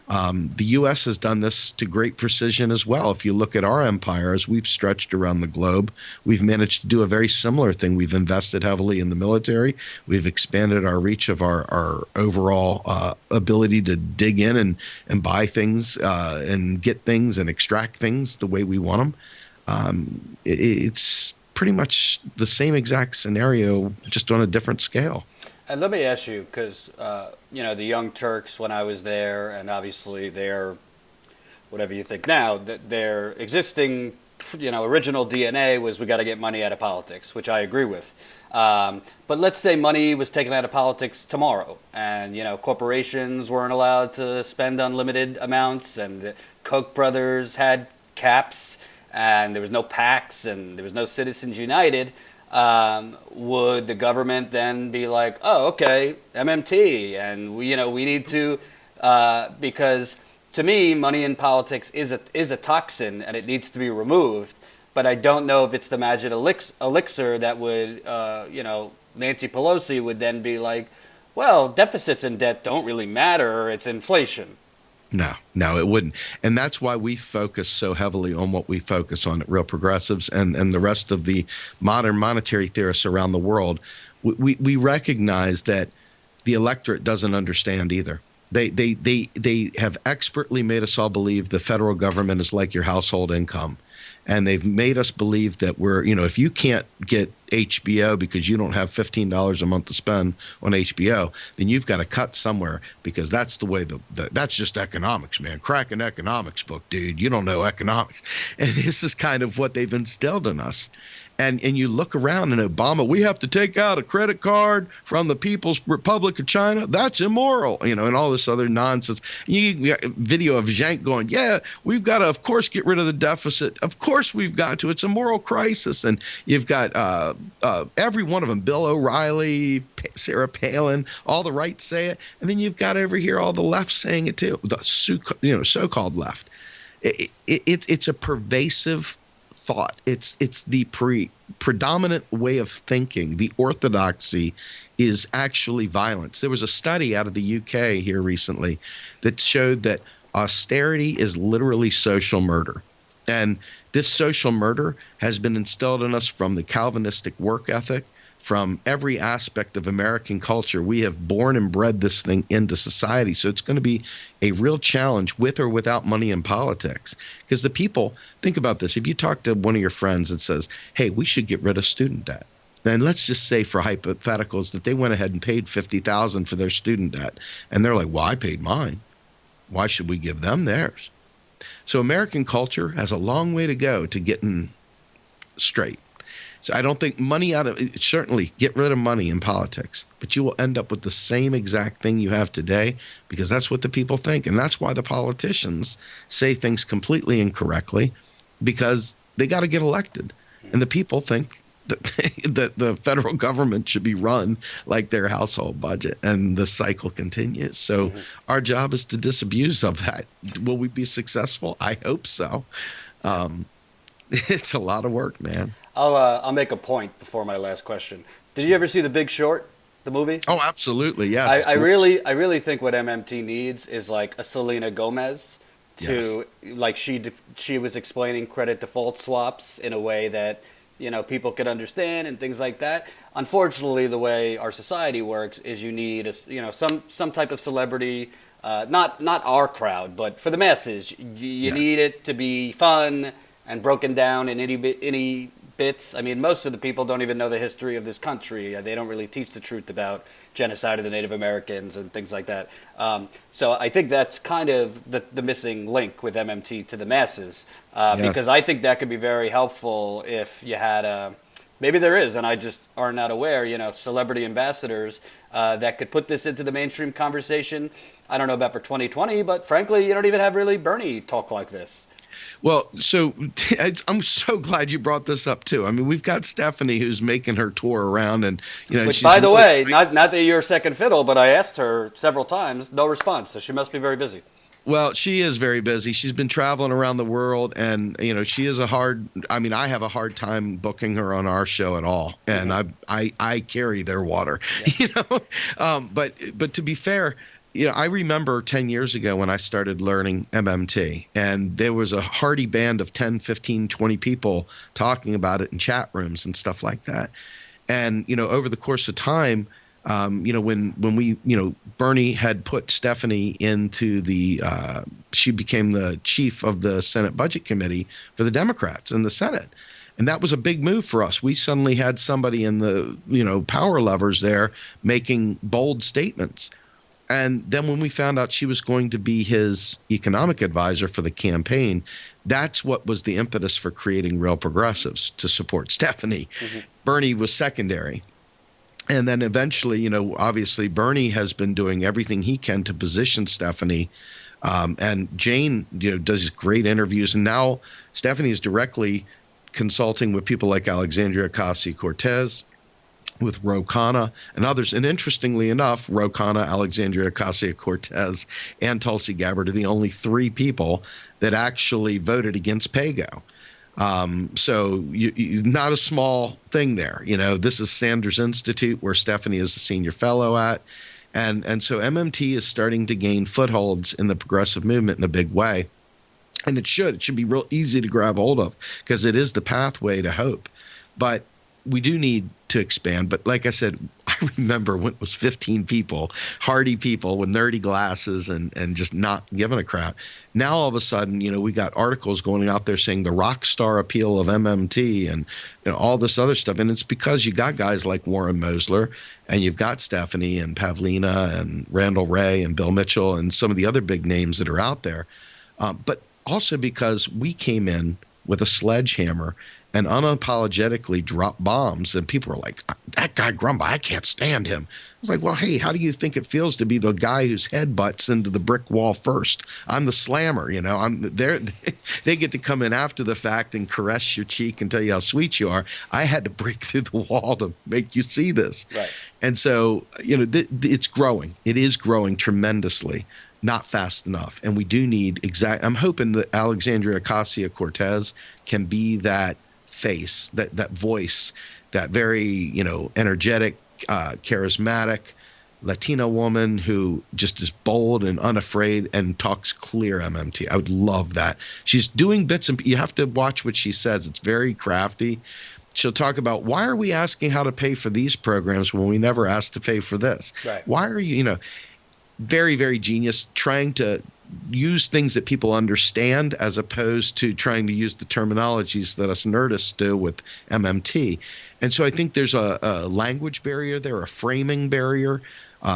The U.S. has done this to great precision as well. If you look at our empire, as we've stretched around the globe, we've managed to do a very similar thing. We've invested heavily in the military. We've expanded our reach of our overall ability to dig in and buy things and get things and extract things the way we want them. It's pretty much the same exact scenario, just on a different scale. And let me ask you, because the Young Turks, when I was there, and obviously they're whatever you think now, that their existing original DNA was we got to get money out of politics, which I agree with. But let's say money was taken out of politics tomorrow, and corporations weren't allowed to spend unlimited amounts, and the Koch brothers had caps, and there was no PACs, and there was no Citizens United. Would the government then be like, oh, okay, MMT, and we need to, because to me, money in politics is a toxin, and it needs to be removed. But I don't know if it's the magic elixir that would, Nancy Pelosi would then be like, well, deficits and debt don't really matter. It's inflation. No, it wouldn't. And that's why we focus so heavily on what we focus on at Real Progressives and the rest of the modern monetary theorists around the world. We recognize that the electorate doesn't understand either. They have expertly made us all believe the federal government is like your household income. And they've made us believe that if you can't get HBO because you don't have $15 a month to spend on HBO, then you've got to cut somewhere, because that's the way that's just economics, man. Crack an economics book, dude. You don't know economics. And this is kind of what they've instilled in us. And you look around in Obama, we have to take out a credit card from the People's Republic of China. That's immoral, and all this other nonsense. You got a video of Zhang going, yeah, we've got to, of course, get rid of the deficit. Of course we've got to. It's a moral crisis. And you've got every one of them, Bill O'Reilly, Sarah Palin, all the right say it. And then you've got over here all the left saying it too, the so-called left. It's a pervasive thought. It's the predominant way of thinking. The orthodoxy is actually violence. There was a study out of the UK here recently that showed that austerity is literally social murder. And this social murder has been instilled in us from the Calvinistic work ethic, from every aspect of American culture. We have born and bred this thing into society. So it's going to be a real challenge with or without money in politics. Because the people, think about this. If you talk to one of your friends that says, hey, we should get rid of student debt. Then let's just say, for hypotheticals, that they went ahead and paid $50,000 for their student debt. And they're like, well, I paid mine. Why should we give them theirs? So American culture has a long way to go to getting straight. So I don't think certainly get rid of money in politics, but you will end up with the same exact thing you have today, because that's what the people think. And that's why the politicians say things completely incorrectly, because they got to get elected. And the people think that the federal government should be run like their household budget, and the cycle continues. So our job is to disabuse of that. Will we be successful? I hope so. It's a lot of work, man. I'll make a point before my last question. Did you ever see The Big Short, the movie? Oh, absolutely, yes. I really think what MMT needs is like a Selena Gomez to like she was explaining credit default swaps in a way that people could understand and things like that. Unfortunately, the way our society works is you need some type of celebrity, not our crowd, but for the masses. You need it to be fun and broken down in any bits. I mean, most of the people don't even know the history of this country. They don't really teach the truth about genocide of the Native Americans and things like that. So I think that's kind of the missing link with MMT to the masses, because I think that could be very helpful if you had Maybe there is, and I just are not aware. Celebrity ambassadors that could put this into the mainstream conversation. I don't know about for 2020, but frankly, you don't even have really Bernie talk like this. Well, so I'm so glad you brought this up too. I mean, we've got Stephanie who's making her tour around, and Which, she's by the really, way, not that you're second fiddle, but I asked her several times, no response. So she must be very busy. well, she is very busy. She's been traveling around the world, and she is I mean, I have a hard time booking her on our show at all, and Mm-hmm. I carry their water, Yeah. But to be fair, I remember 10 years ago when I started learning MMT, and there was a hearty band of 10, 15, 20 people talking about it in chat rooms and stuff like that. And, over the course of time, when we, Bernie had put Stephanie into she became the chief of the Senate Budget Committee for the Democrats in the Senate. And that was a big move for us. We suddenly had somebody in the, power levers there making bold statements. And then when we found out she was going to be his economic advisor for the campaign, that's what was the impetus for creating Real Progressives, to support Stephanie. Mm-hmm. Bernie was secondary. And then eventually, obviously Bernie has been doing everything he can to position Stephanie. And Jane, does great interviews. And now Stephanie is directly consulting with people like Alexandria Ocasio-Cortez, with Ro Khanna and others. And interestingly enough, Ro Khanna, Alexandria Ocasio-Cortez, and Tulsi Gabbard are the only three people that actually voted against PAYGO. So not a small thing there. This is Sanders Institute, where Stephanie is a senior fellow at. And so MMT is starting to gain footholds in the progressive movement in a big way. And it should be real easy to grab hold of, because it is the pathway to hope. But we do need to expand. But like I said, I remember when it was 15 people, hardy people with nerdy glasses and just not giving a crap. Now all of a sudden, we got articles going out there saying the rock star appeal of MMT and all this other stuff. And it's because you got guys like Warren Mosler, and you've got Stephanie and Pavlina and Randall Wray and Bill Mitchell and some of the other big names that are out there. But also because we came in with a sledgehammer and unapologetically dropped bombs, and people were like, that guy Grumbine, I can't stand him. I was like, well, hey, how do you think it feels to be the guy whose head butts into the brick wall first? I'm the slammer, I'm there. They get to come in after the fact and caress your cheek and tell you how sweet you are. I had to break through the wall to make you see this. Right. And so, it's growing. It is growing tremendously. Not fast enough. And we do need I'm hoping that Alexandria Ocasio-Cortez can be that face, that voice, that very, energetic, charismatic Latina woman who just is bold and unafraid and talks clear MMT. I would love that. She's doing bits and you have to watch what she says. It's very crafty. She'll talk about, why are we asking how to pay for these programs when we never asked to pay for this? Right. Why are you, very, very genius, trying to use things that people understand as opposed to trying to use the terminologies that us nerdists do with MMT. And so I think there's a language barrier there, a framing barrier.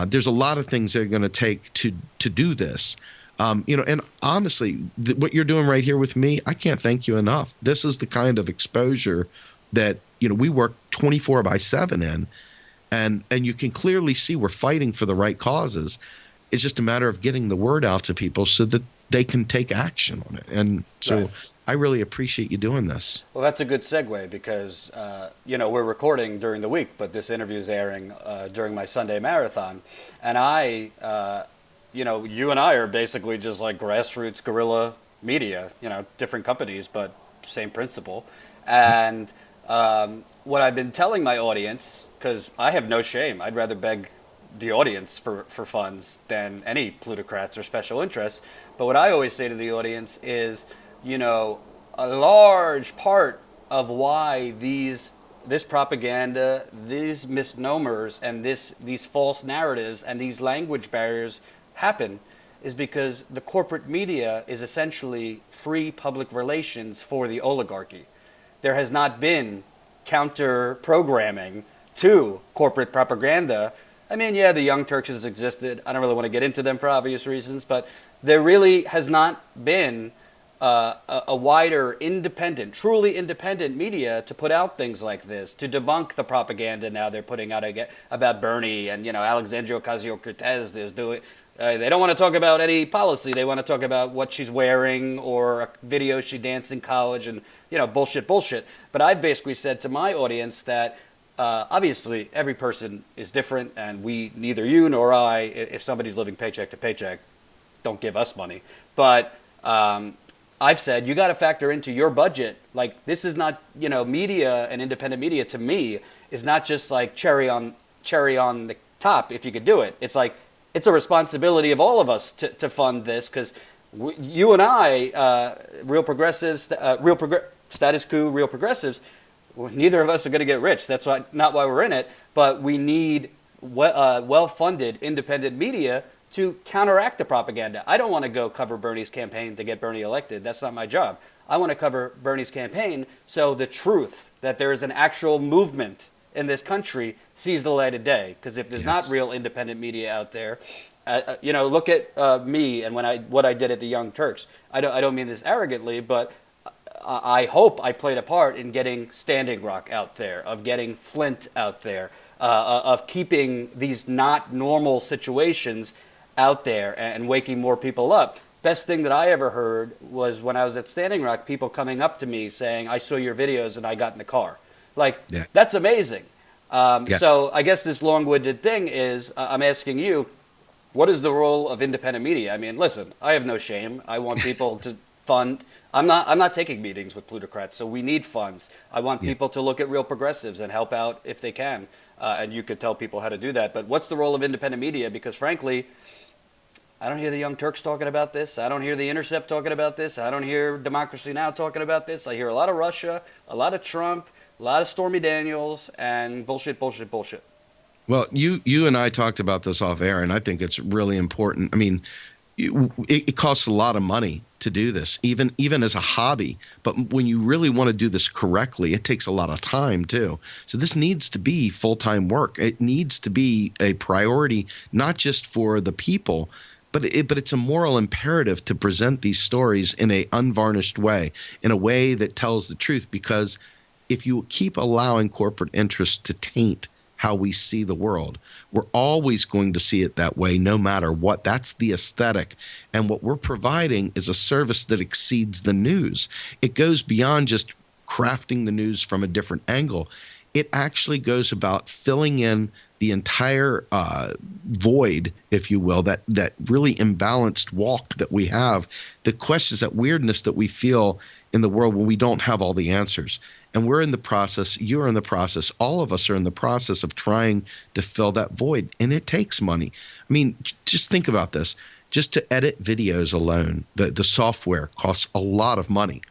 There's a lot of things that are going to take to do this. And honestly, what you're doing right here with me, I can't thank you enough. This is the kind of exposure that, we work 24/7 in. And you can clearly see we're fighting for the right causes. It's just a matter of getting the word out to people so that they can take action on it. And so Right. I really appreciate you doing this. Well, that's a good segue because, we're recording during the week, but this interview is airing during my Sunday marathon. And you and I are basically just like grassroots guerrilla media, different companies, but same principle. And what I've been telling my audience, because I have no shame, I'd rather beg the audience for funds than any plutocrats or special interests. But what I always say to the audience is, a large part of why this propaganda, these misnomers, and these false narratives and these language barriers happen is because the corporate media is essentially free public relations for the oligarchy. There has not been counter-programming to corporate propaganda. I mean, yeah, the Young Turks has existed. I don't really want to get into them for obvious reasons, but there really has not been a wider, independent, truly independent media to put out things like this, to debunk the propaganda now they're putting out about Bernie and, Alexandria Ocasio-Cortez is doing. They don't want to talk about any policy. They want to talk about what she's wearing or a video she danced in college and, bullshit. But I've basically said to my audience that obviously every person is different, and neither you nor I, if somebody's living paycheck to paycheck, don't give us money. But I've said you got to factor into your budget. Like, this is not, media and independent media to me is not just like cherry on the top if you could do it. It's like, it's a responsibility of all of us to fund this, because you and I, real progressives, status quo, real progressives, neither of us are going to get rich. That's not why we're in it. But we need well-funded independent media to counteract the propaganda. I don't want to go cover Bernie's campaign to get Bernie elected. That's not my job. I want to cover Bernie's campaign so the truth that there is an actual movement in this country sees the light of day. Because if there's not real independent media out there, look at me and what I did at the Young Turks. I don't mean this arrogantly, but I hope I played a part in getting Standing Rock out there, of getting Flint out there, of keeping these not normal situations out there and waking more people up. Best thing that I ever heard was when I was at Standing Rock, people coming up to me saying, I saw your videos and I got in the car. That's amazing. So I guess this long-winded thing is, I'm asking you, what is the role of independent media? I mean, listen, I have no shame. I want people to fund. I'm not taking meetings with plutocrats, so we need funds. I want people to look at real progressives and help out if they can. And you could tell people how to do that. But what's the role of independent media? Because frankly, I don't hear the Young Turks talking about this. I don't hear The Intercept talking about this. I don't hear Democracy Now! Talking about this. I hear a lot of Russia, a lot of Trump, a lot of Stormy Daniels, and bullshit. Well, you and I talked about this off air, and I think it's really important. I mean, it costs a lot of money to do this, even as a hobby. But when you really want to do this correctly, it takes a lot of time too. So this needs to be full-time work. It needs to be a priority, not just for the people, but it's a moral imperative to present these stories in a unvarnished way, in a way that tells the truth. Because if you keep allowing corporate interests to taint how we see the world, we're always going to see it that way no matter what. That's the aesthetic. And what we're providing is a service that exceeds the news. It goes beyond just crafting the news from a different angle. It actually goes about filling in the entire void, if you will, that really imbalanced walk that we have, the questions, that weirdness that we feel in the world when we don't have all the answers. And we're in the process, you're in the process, all of us are in the process of trying to fill that void. And it takes money. I mean, just think about this. Just to edit videos alone, the software costs a lot of money.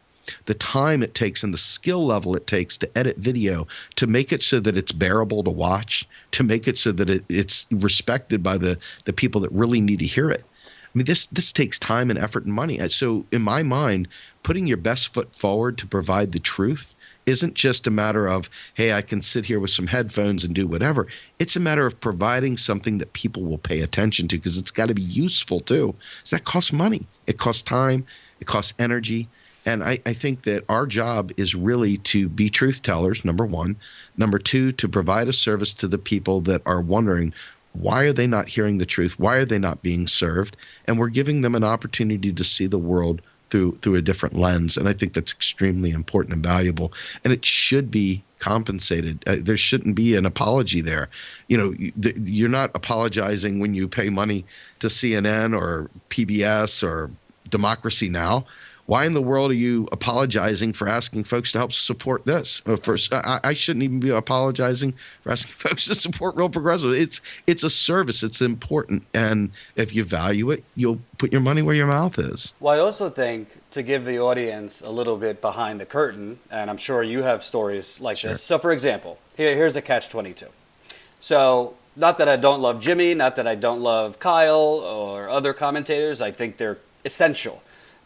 The time it takes and the skill level it takes to edit video, to make it so that it's bearable to watch, to make it so that it's respected by the people that really need to hear it. I mean, this takes time and effort and money. So in my mind, putting your best foot forward to provide the truth isn't just a matter of, hey, I can sit here with some headphones and do whatever. It's a matter of providing something that people will pay attention to, because it's got to be useful too. So that costs money. It costs time. It costs energy. And I think that our job is really to be truth tellers, number one. Number two, to provide a service to the people that are wondering, why are they not hearing the truth? Why are they not being served? And we're giving them an opportunity to see the world through a different lens. And I think that's extremely important and valuable. And it should be compensated. There shouldn't be an apology there. You're not apologizing when you pay money to CNN or PBS or Democracy Now! Why in the world are you apologizing for asking folks to help support this? First, I shouldn't even be apologizing for asking folks to support Real Progressive. It's a service. It's important. And if you value it, you'll put your money where your mouth is. Well, I also think, to give the audience a little bit behind the curtain, and I'm sure you have stories like this. So, for example, here's a catch-22. So, not that I don't love Jimmy, not that I don't love Kyle or other commentators. I think they're essential.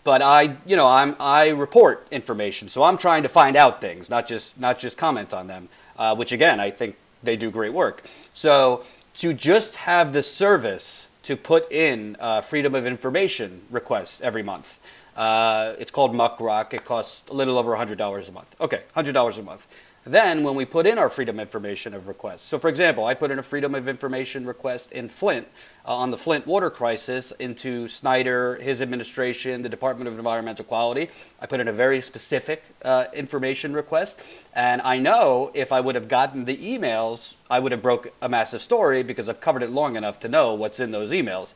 But I report information, so I'm trying to find out things, not just comment on them. Which again, I think they do great work. So to just have the service to put in freedom of information requests every month, It's called Muck Rock. It costs a little over $100 a month. Okay, $100 a month. Then when we put in our freedom information of request, so for example, I put in a freedom of information request in Flint on the Flint water crisis into Snyder, his administration, the Department of Environmental Quality. I put in a very specific information request, and I know if I would have gotten the emails, I would have broke a massive story because I've covered it long enough to know what's in those emails.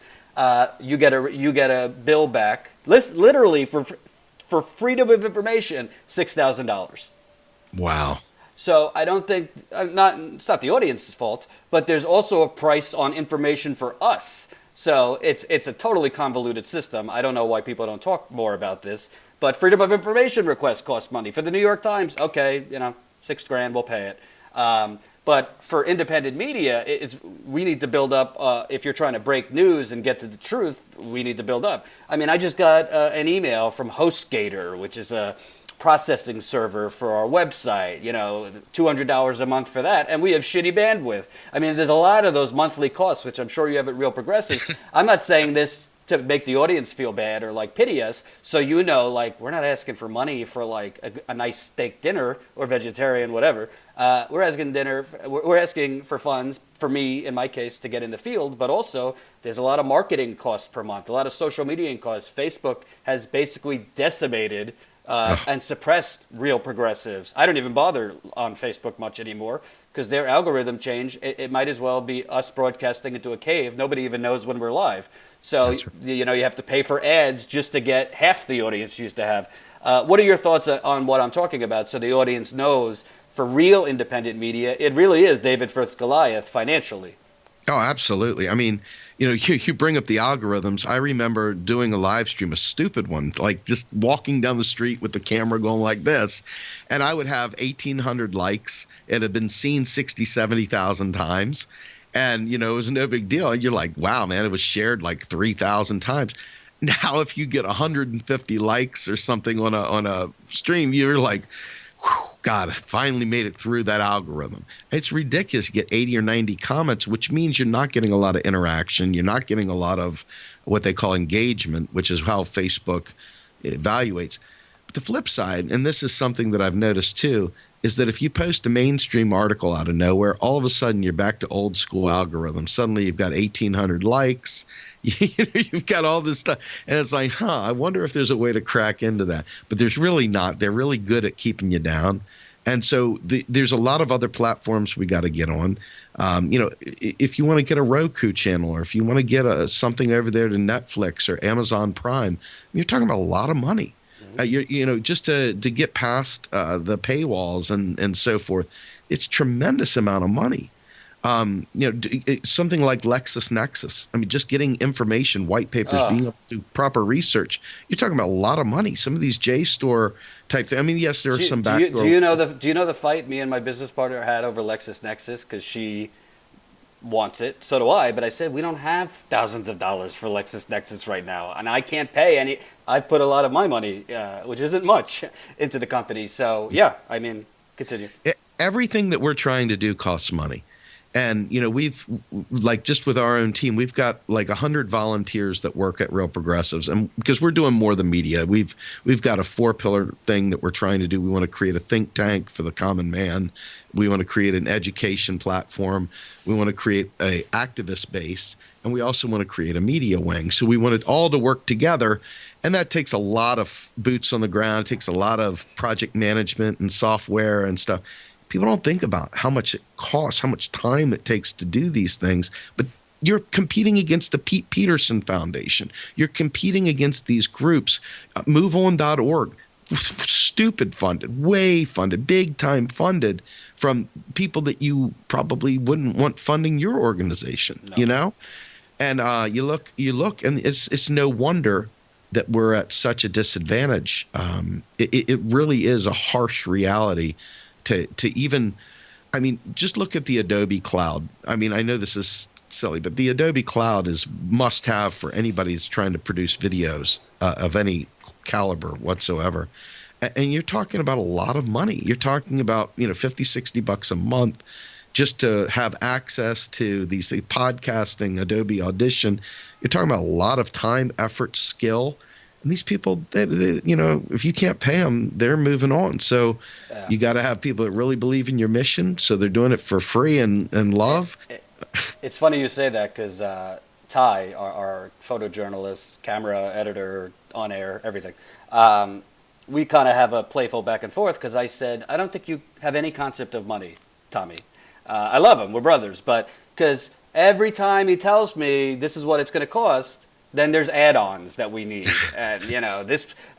You get a bill back, literally for freedom of information, $6,000. Wow. So I don't think it's not the audience's fault, but there's also a price on information for us. So it's a totally convoluted system. I don't know why people don't talk more about this, but freedom of information requests cost money. For the New York Times, okay, $6,000, we'll pay it. But for independent media, we need to build up. If you're trying to break news and get to the truth, we need to build up. I mean, I just got an email from HostGator, which is a processing server for our website, $200 a month for that, and we have shitty bandwidth. I mean, there's a lot of those monthly costs, which I'm sure you have at Real Progressives. I'm not saying this to make the audience feel bad or pity us, so we're not asking for money for a nice steak dinner or vegetarian, whatever. We're asking for funds, for me, in my case, to get in the field, but also there's a lot of marketing costs per month, a lot of social media costs. Facebook has basically decimated and suppressed Real Progressives. I don't even bother on Facebook much anymore because their algorithm changed. It might as well be us broadcasting into a cave. Nobody even knows when we're live. So, right. You have to pay for ads just to get half the audience used to have. What are your thoughts on what I'm talking about so the audience knows for real independent media, it really is David versus Goliath financially? Oh, absolutely. I mean, you bring up the algorithms. I remember doing a live stream, a stupid one, like just walking down the street with the camera going like this, and I would have 1,800 likes. It had been seen 60, 70,000 times, and, it was no big deal. And you're like, wow, man, it was shared like 3,000 times. Now, if you get 150 likes or something on a stream, you're like, God, I finally made it through that algorithm. It's ridiculous. You get 80 or 90 comments, which means you're not getting a lot of interaction. You're not getting a lot of what they call engagement, which is how Facebook evaluates. But the flip side, and this is something that I've noticed too, is that if you post a mainstream article out of nowhere, all of a sudden you're back to old school algorithms. Suddenly you've got 1,800 likes. You've got all this stuff. And it's like, I wonder if there's a way to crack into that. But there's really not. They're really good at keeping you down. And so there's a lot of other platforms we got to get on. If you want to get a Roku channel, or if you want to get something over there to Netflix or Amazon Prime, you're talking about a lot of money. Just to get past the paywalls and so forth, it's tremendous amount of money. Something like LexisNexis. I mean, just getting information, white papers, being able to do proper research. You're talking about a lot of money. Some of these JSTOR type things. I mean, yes, there are some backdoor. Do you know the fight me and my business partner had over LexisNexis because she wants it? So do I. But I said we don't have thousands of dollars for LexisNexis right now, and I can't pay any. I put a lot of my money, which isn't much, into the company. So yeah, I mean, continue. Everything that we're trying to do costs money. And, we've just with our own team, we've got 100 volunteers that work at Real Progressives. And because we're doing more than media, we've got a 4-pillar thing that we're trying to do. We want to create a think tank for the common man. We want to create an education platform. We want to create a activist base. And we also want to create a media wing. So we want it all to work together. And that takes a lot of boots on the ground. It takes a lot of project management and software and stuff. People don't think about how much it costs, how much time it takes to do these things. But you're competing against the Pete Peterson Foundation. You're competing against these groups. MoveOn.org, stupid funded, way funded, big time funded from people that you probably wouldn't want funding your organization, No. And you look, and it's no wonder that we're at such a disadvantage. It really is a harsh reality. To even, I mean, just look at the Adobe Cloud. I mean, I know this is silly, but the Adobe Cloud is must have for anybody that's trying to produce videos of any caliber whatsoever. And you're talking about a lot of money. You're talking about, $50, $60 a month just to have access to these podcasting, Adobe Audition. You're talking about a lot of time, effort, skill. And these people, if you can't pay them, they're moving on. So Yeah. you got to have people that really believe in your mission. So they're doing it for free and It, love. it, it's funny you say that because Ty, our photojournalist, camera editor, on air, everything, we kind of have a playful back and forth because I said, I don't think you have any concept of money, Tommy. I love him. We're brothers. But because every time he tells me this is what it's going to cost, then there's add-ons that we need. And,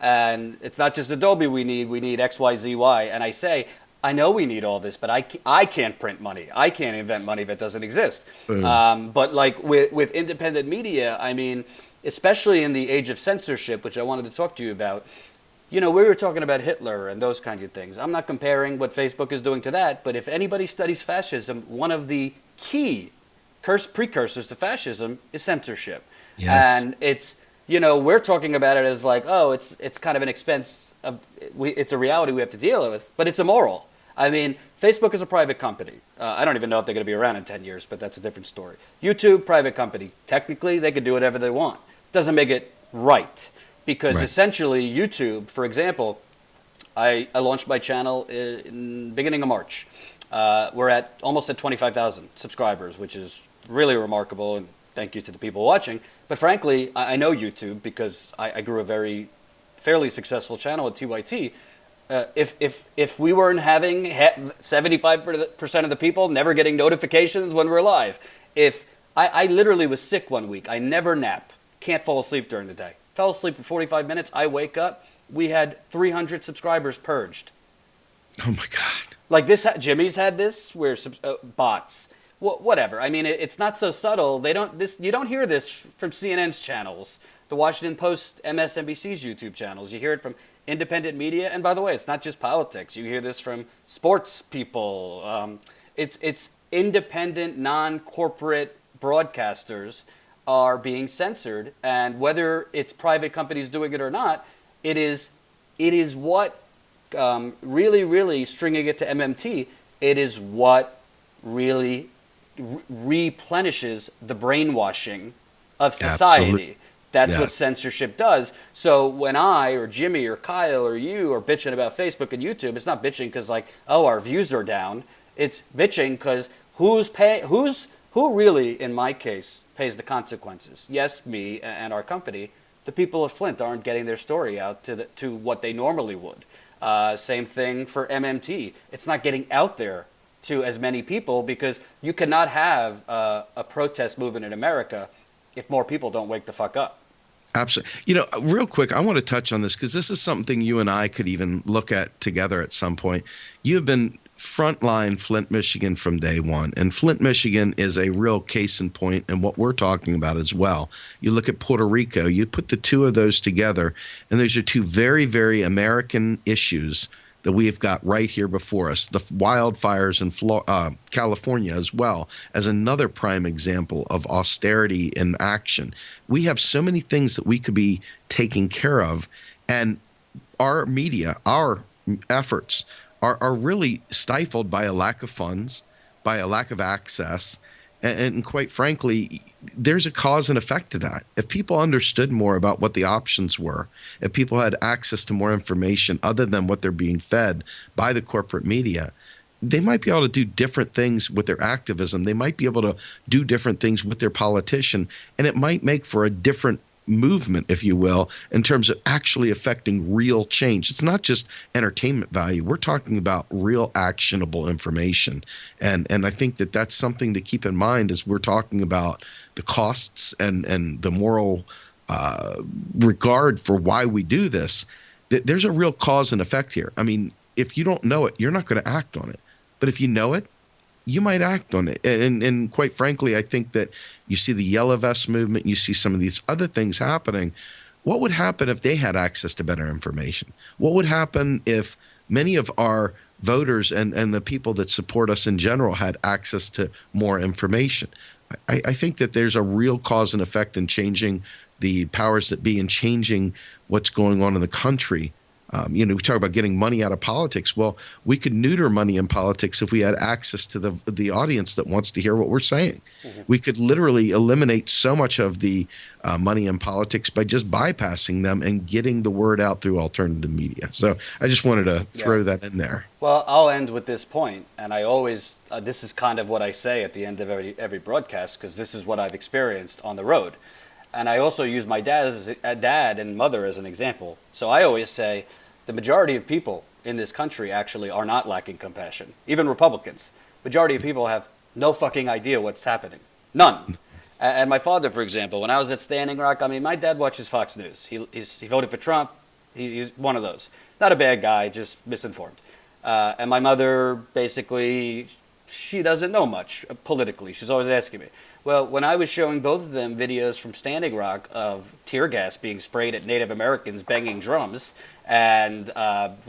and it's not just Adobe we need X, Y, Z, Y. And I say, I know we need all this, but I can't print money. I can't invent money that doesn't exist. But like with independent media, I mean, especially in the age of censorship, which I wanted to talk to you about, we were talking about Hitler and those kinds of things. I'm not comparing what Facebook is doing to that, but if anybody studies fascism, one of the key precursors to fascism is censorship. Yes. And it's, we're talking about it as like, oh, it's kind of an expense. It's a reality we have to deal with, but it's immoral. I mean, Facebook is a private company. I don't even know if they're going to be around in 10 years, but that's a different story. YouTube, private company. Technically, they can do whatever they want. Doesn't make it right. Because essentially, YouTube, for example, I launched my channel in the beginning of March. We're almost at 25,000 subscribers, which is really remarkable, and thank you to the people watching. But frankly, I know YouTube because I grew a fairly successful channel at TYT. If we weren't having 75% of the people never getting notifications when we're live, if I literally was sick one week, I never nap, can't fall asleep during the day. Fell asleep for 45 minutes. I wake up. We had 300 subscribers purged. Oh my God! Like this, Jimmy's had this where bots. Whatever. I mean, it's not so subtle. You don't hear this from CNN's channels, the Washington Post, MSNBC's YouTube channels. You hear it from independent media. And by the way, it's not just politics. You hear this from sports people. It's independent, non-corporate broadcasters are being censored, and whether it's private companies doing it or not, it is what really stringing it to MMT. It is what really replenishes the brainwashing of society. Absolutely. That's Yes. what censorship does. So when I or Jimmy or Kyle or you are bitching about Facebook and YouTube, it's not bitching because like, oh, our views are down. It's bitching because who really, in my case, pays the consequences? Yes, me and our company. The people of Flint aren't getting their story out to what they normally would. Same thing for MMT. It's not getting out there to as many people because you cannot have a protest movement in America if more people don't wake the fuck up. Absolutely. Real quick, I want to touch on this because this is something you and I could even look at together at some point. You have been frontline Flint, Michigan from day one. And Flint, Michigan is a real case in point in what we're talking about as well. You look at Puerto Rico, you put the two of those together, and those are two very, very American issues that we have got right here before us. The wildfires in California as well as another prime example of austerity in action. We have so many things that we could be taking care of, and our media, our efforts are really stifled by a lack of funds, by a lack of access. And quite frankly, there's a cause and effect to that. If people understood more about what the options were, if people had access to more information other than what they're being fed by the corporate media, they might be able to do different things with their activism. They might be able to do different things with their politician, and it might make for a different movement, if you will, in terms of actually affecting real change. It's not just entertainment value. We're talking about real actionable information. And I think that that's something to keep in mind as we're talking about the costs and the moral regard for why we do this. There's a real cause and effect here. I mean, if you don't know it, you're not going to act on it. But if you know it, you might act on it. And quite frankly, I think that you see the Yellow Vest movement, you see some of these other things happening. What would happen if they had access to better information? What would happen if many of our voters and the people that support us in general had access to more information? I think that there's a real cause and effect in changing the powers that be and changing what's going on in the country We talk about getting money out of politics. Well, we could neuter money in politics if we had access to the audience that wants to hear what we're saying. Mm-hmm. We could literally eliminate so much of the money in politics by just bypassing them and getting the word out through alternative media. So I just wanted to throw that in there. Well, I'll end with this point, and I always this is kind of what I say at the end of every broadcast, because this is what I've experienced on the road, and I also use my dad and mother as an example. So I always say the majority of people in this country actually are not lacking compassion. Even Republicans, majority of people have no fucking idea what's happening, none. And my father, for example, when I was at Standing Rock, I mean, my dad watches Fox News. He voted for Trump. He's one of those. Not a bad guy, just misinformed. And my mother, basically, she doesn't know much politically. She's always asking me. Well, when I was showing both of them videos from Standing Rock of tear gas being sprayed at Native Americans banging drums and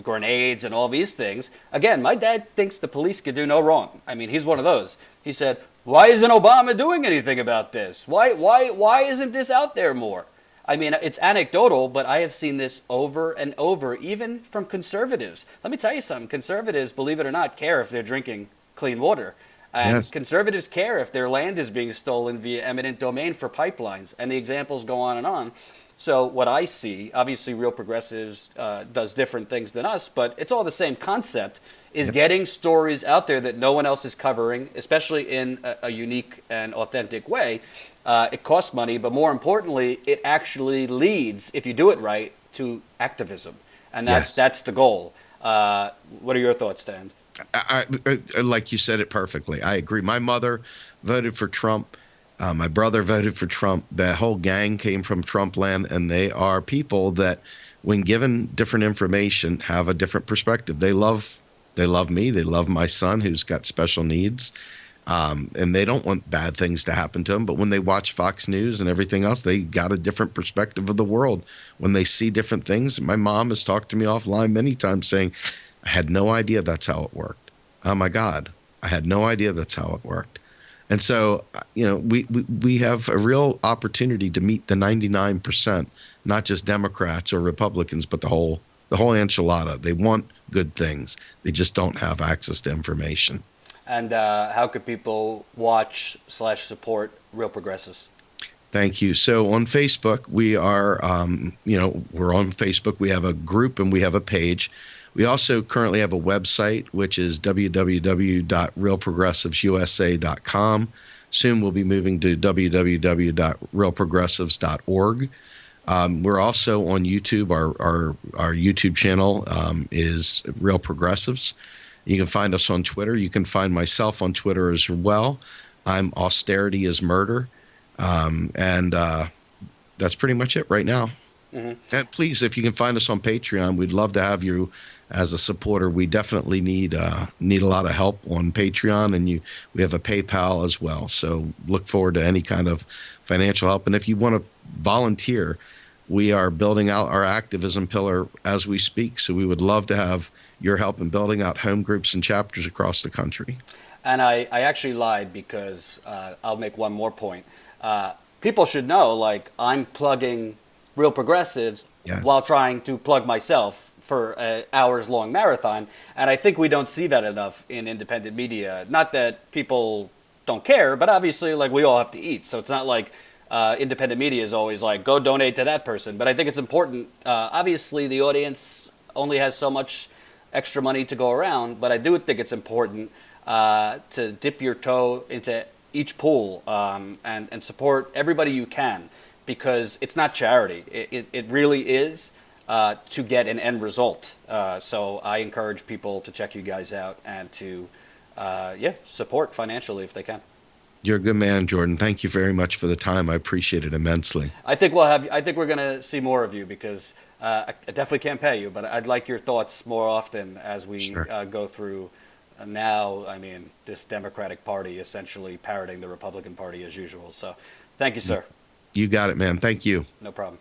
grenades and all these things, again, my dad thinks the police could do no wrong. I mean, he's one of those. He said, why isn't Obama doing anything about this? Why isn't this out there more? I mean, it's anecdotal, but I have seen this over and over, even from conservatives. Let me tell you something. Conservatives, believe it or not, care if they're drinking clean water. And Yes. conservatives care if their land is being stolen via eminent domain for pipelines. And the examples go on and on. So what I see, obviously Real Progressives does different things than us, but it's all the same concept, is getting stories out there that no one else is covering, especially in a unique and authentic way. It costs money, but more importantly, it actually leads, if you do it right, to activism. And that's the goal. What are your thoughts, Dan? I, like you said it perfectly. I agree. My mother voted for Trump. My brother voted for Trump. The whole gang came from Trump land, and they are people that, when given different information, have a different perspective. They love me. They love my son, who's got special needs, and they don't want bad things to happen to him. But when they watch Fox News and everything else, they got a different perspective of the world. When they see different things, my mom has talked to me offline many times saying, I had no idea that's how it worked. Oh my God, I had no idea that's how it worked. And so, we have a real opportunity to meet the 99%, not just Democrats or Republicans, but the whole enchilada. They want good things. They just don't have access to information. And how could people watch/support Real Progressives? Thank you. So on Facebook, we are, we're on Facebook. We have a group and we have a page. We also currently have a website, which is www.realprogressivesusa.com. Soon we'll be moving to www.realprogressives.org. We're also on YouTube. Our YouTube channel is Real Progressives. You can find us on Twitter. You can find myself on Twitter as well. I'm Austerity is Murder. And that's pretty much it right now. Mm-hmm. And please, if you can find us on Patreon, we'd love to have you as a supporter. We definitely need a lot of help on Patreon, and we have a PayPal as well. So look forward to any kind of financial help. And if you want to volunteer, we are building out our activism pillar as we speak. So we would love to have your help in building out home groups and chapters across the country. And I actually lied, because I'll make one more point. People should know, like, I'm plugging Real Progressives while trying to plug myself for an hours-long marathon. And I think we don't see that enough in independent media. Not that people don't care, but obviously, like, we all have to eat. So it's not like independent media is always like, go donate to that person. But I think it's important. Obviously, the audience only has so much extra money to go around, but I do think it's important to dip your toe into each pool and support everybody you can, because it's not charity. It really is to get an end result. So I encourage people to check you guys out and to support financially if they can. You're a good man, Jordan. Thank you very much for the time. I appreciate it immensely. I think we're going to see more of you, because I definitely can't pay you, but I'd like your thoughts more often as we go through. Now, I mean, this Democratic Party essentially parroting the Republican Party as usual. So thank you, sir. You got it, man. Thank you. No problem.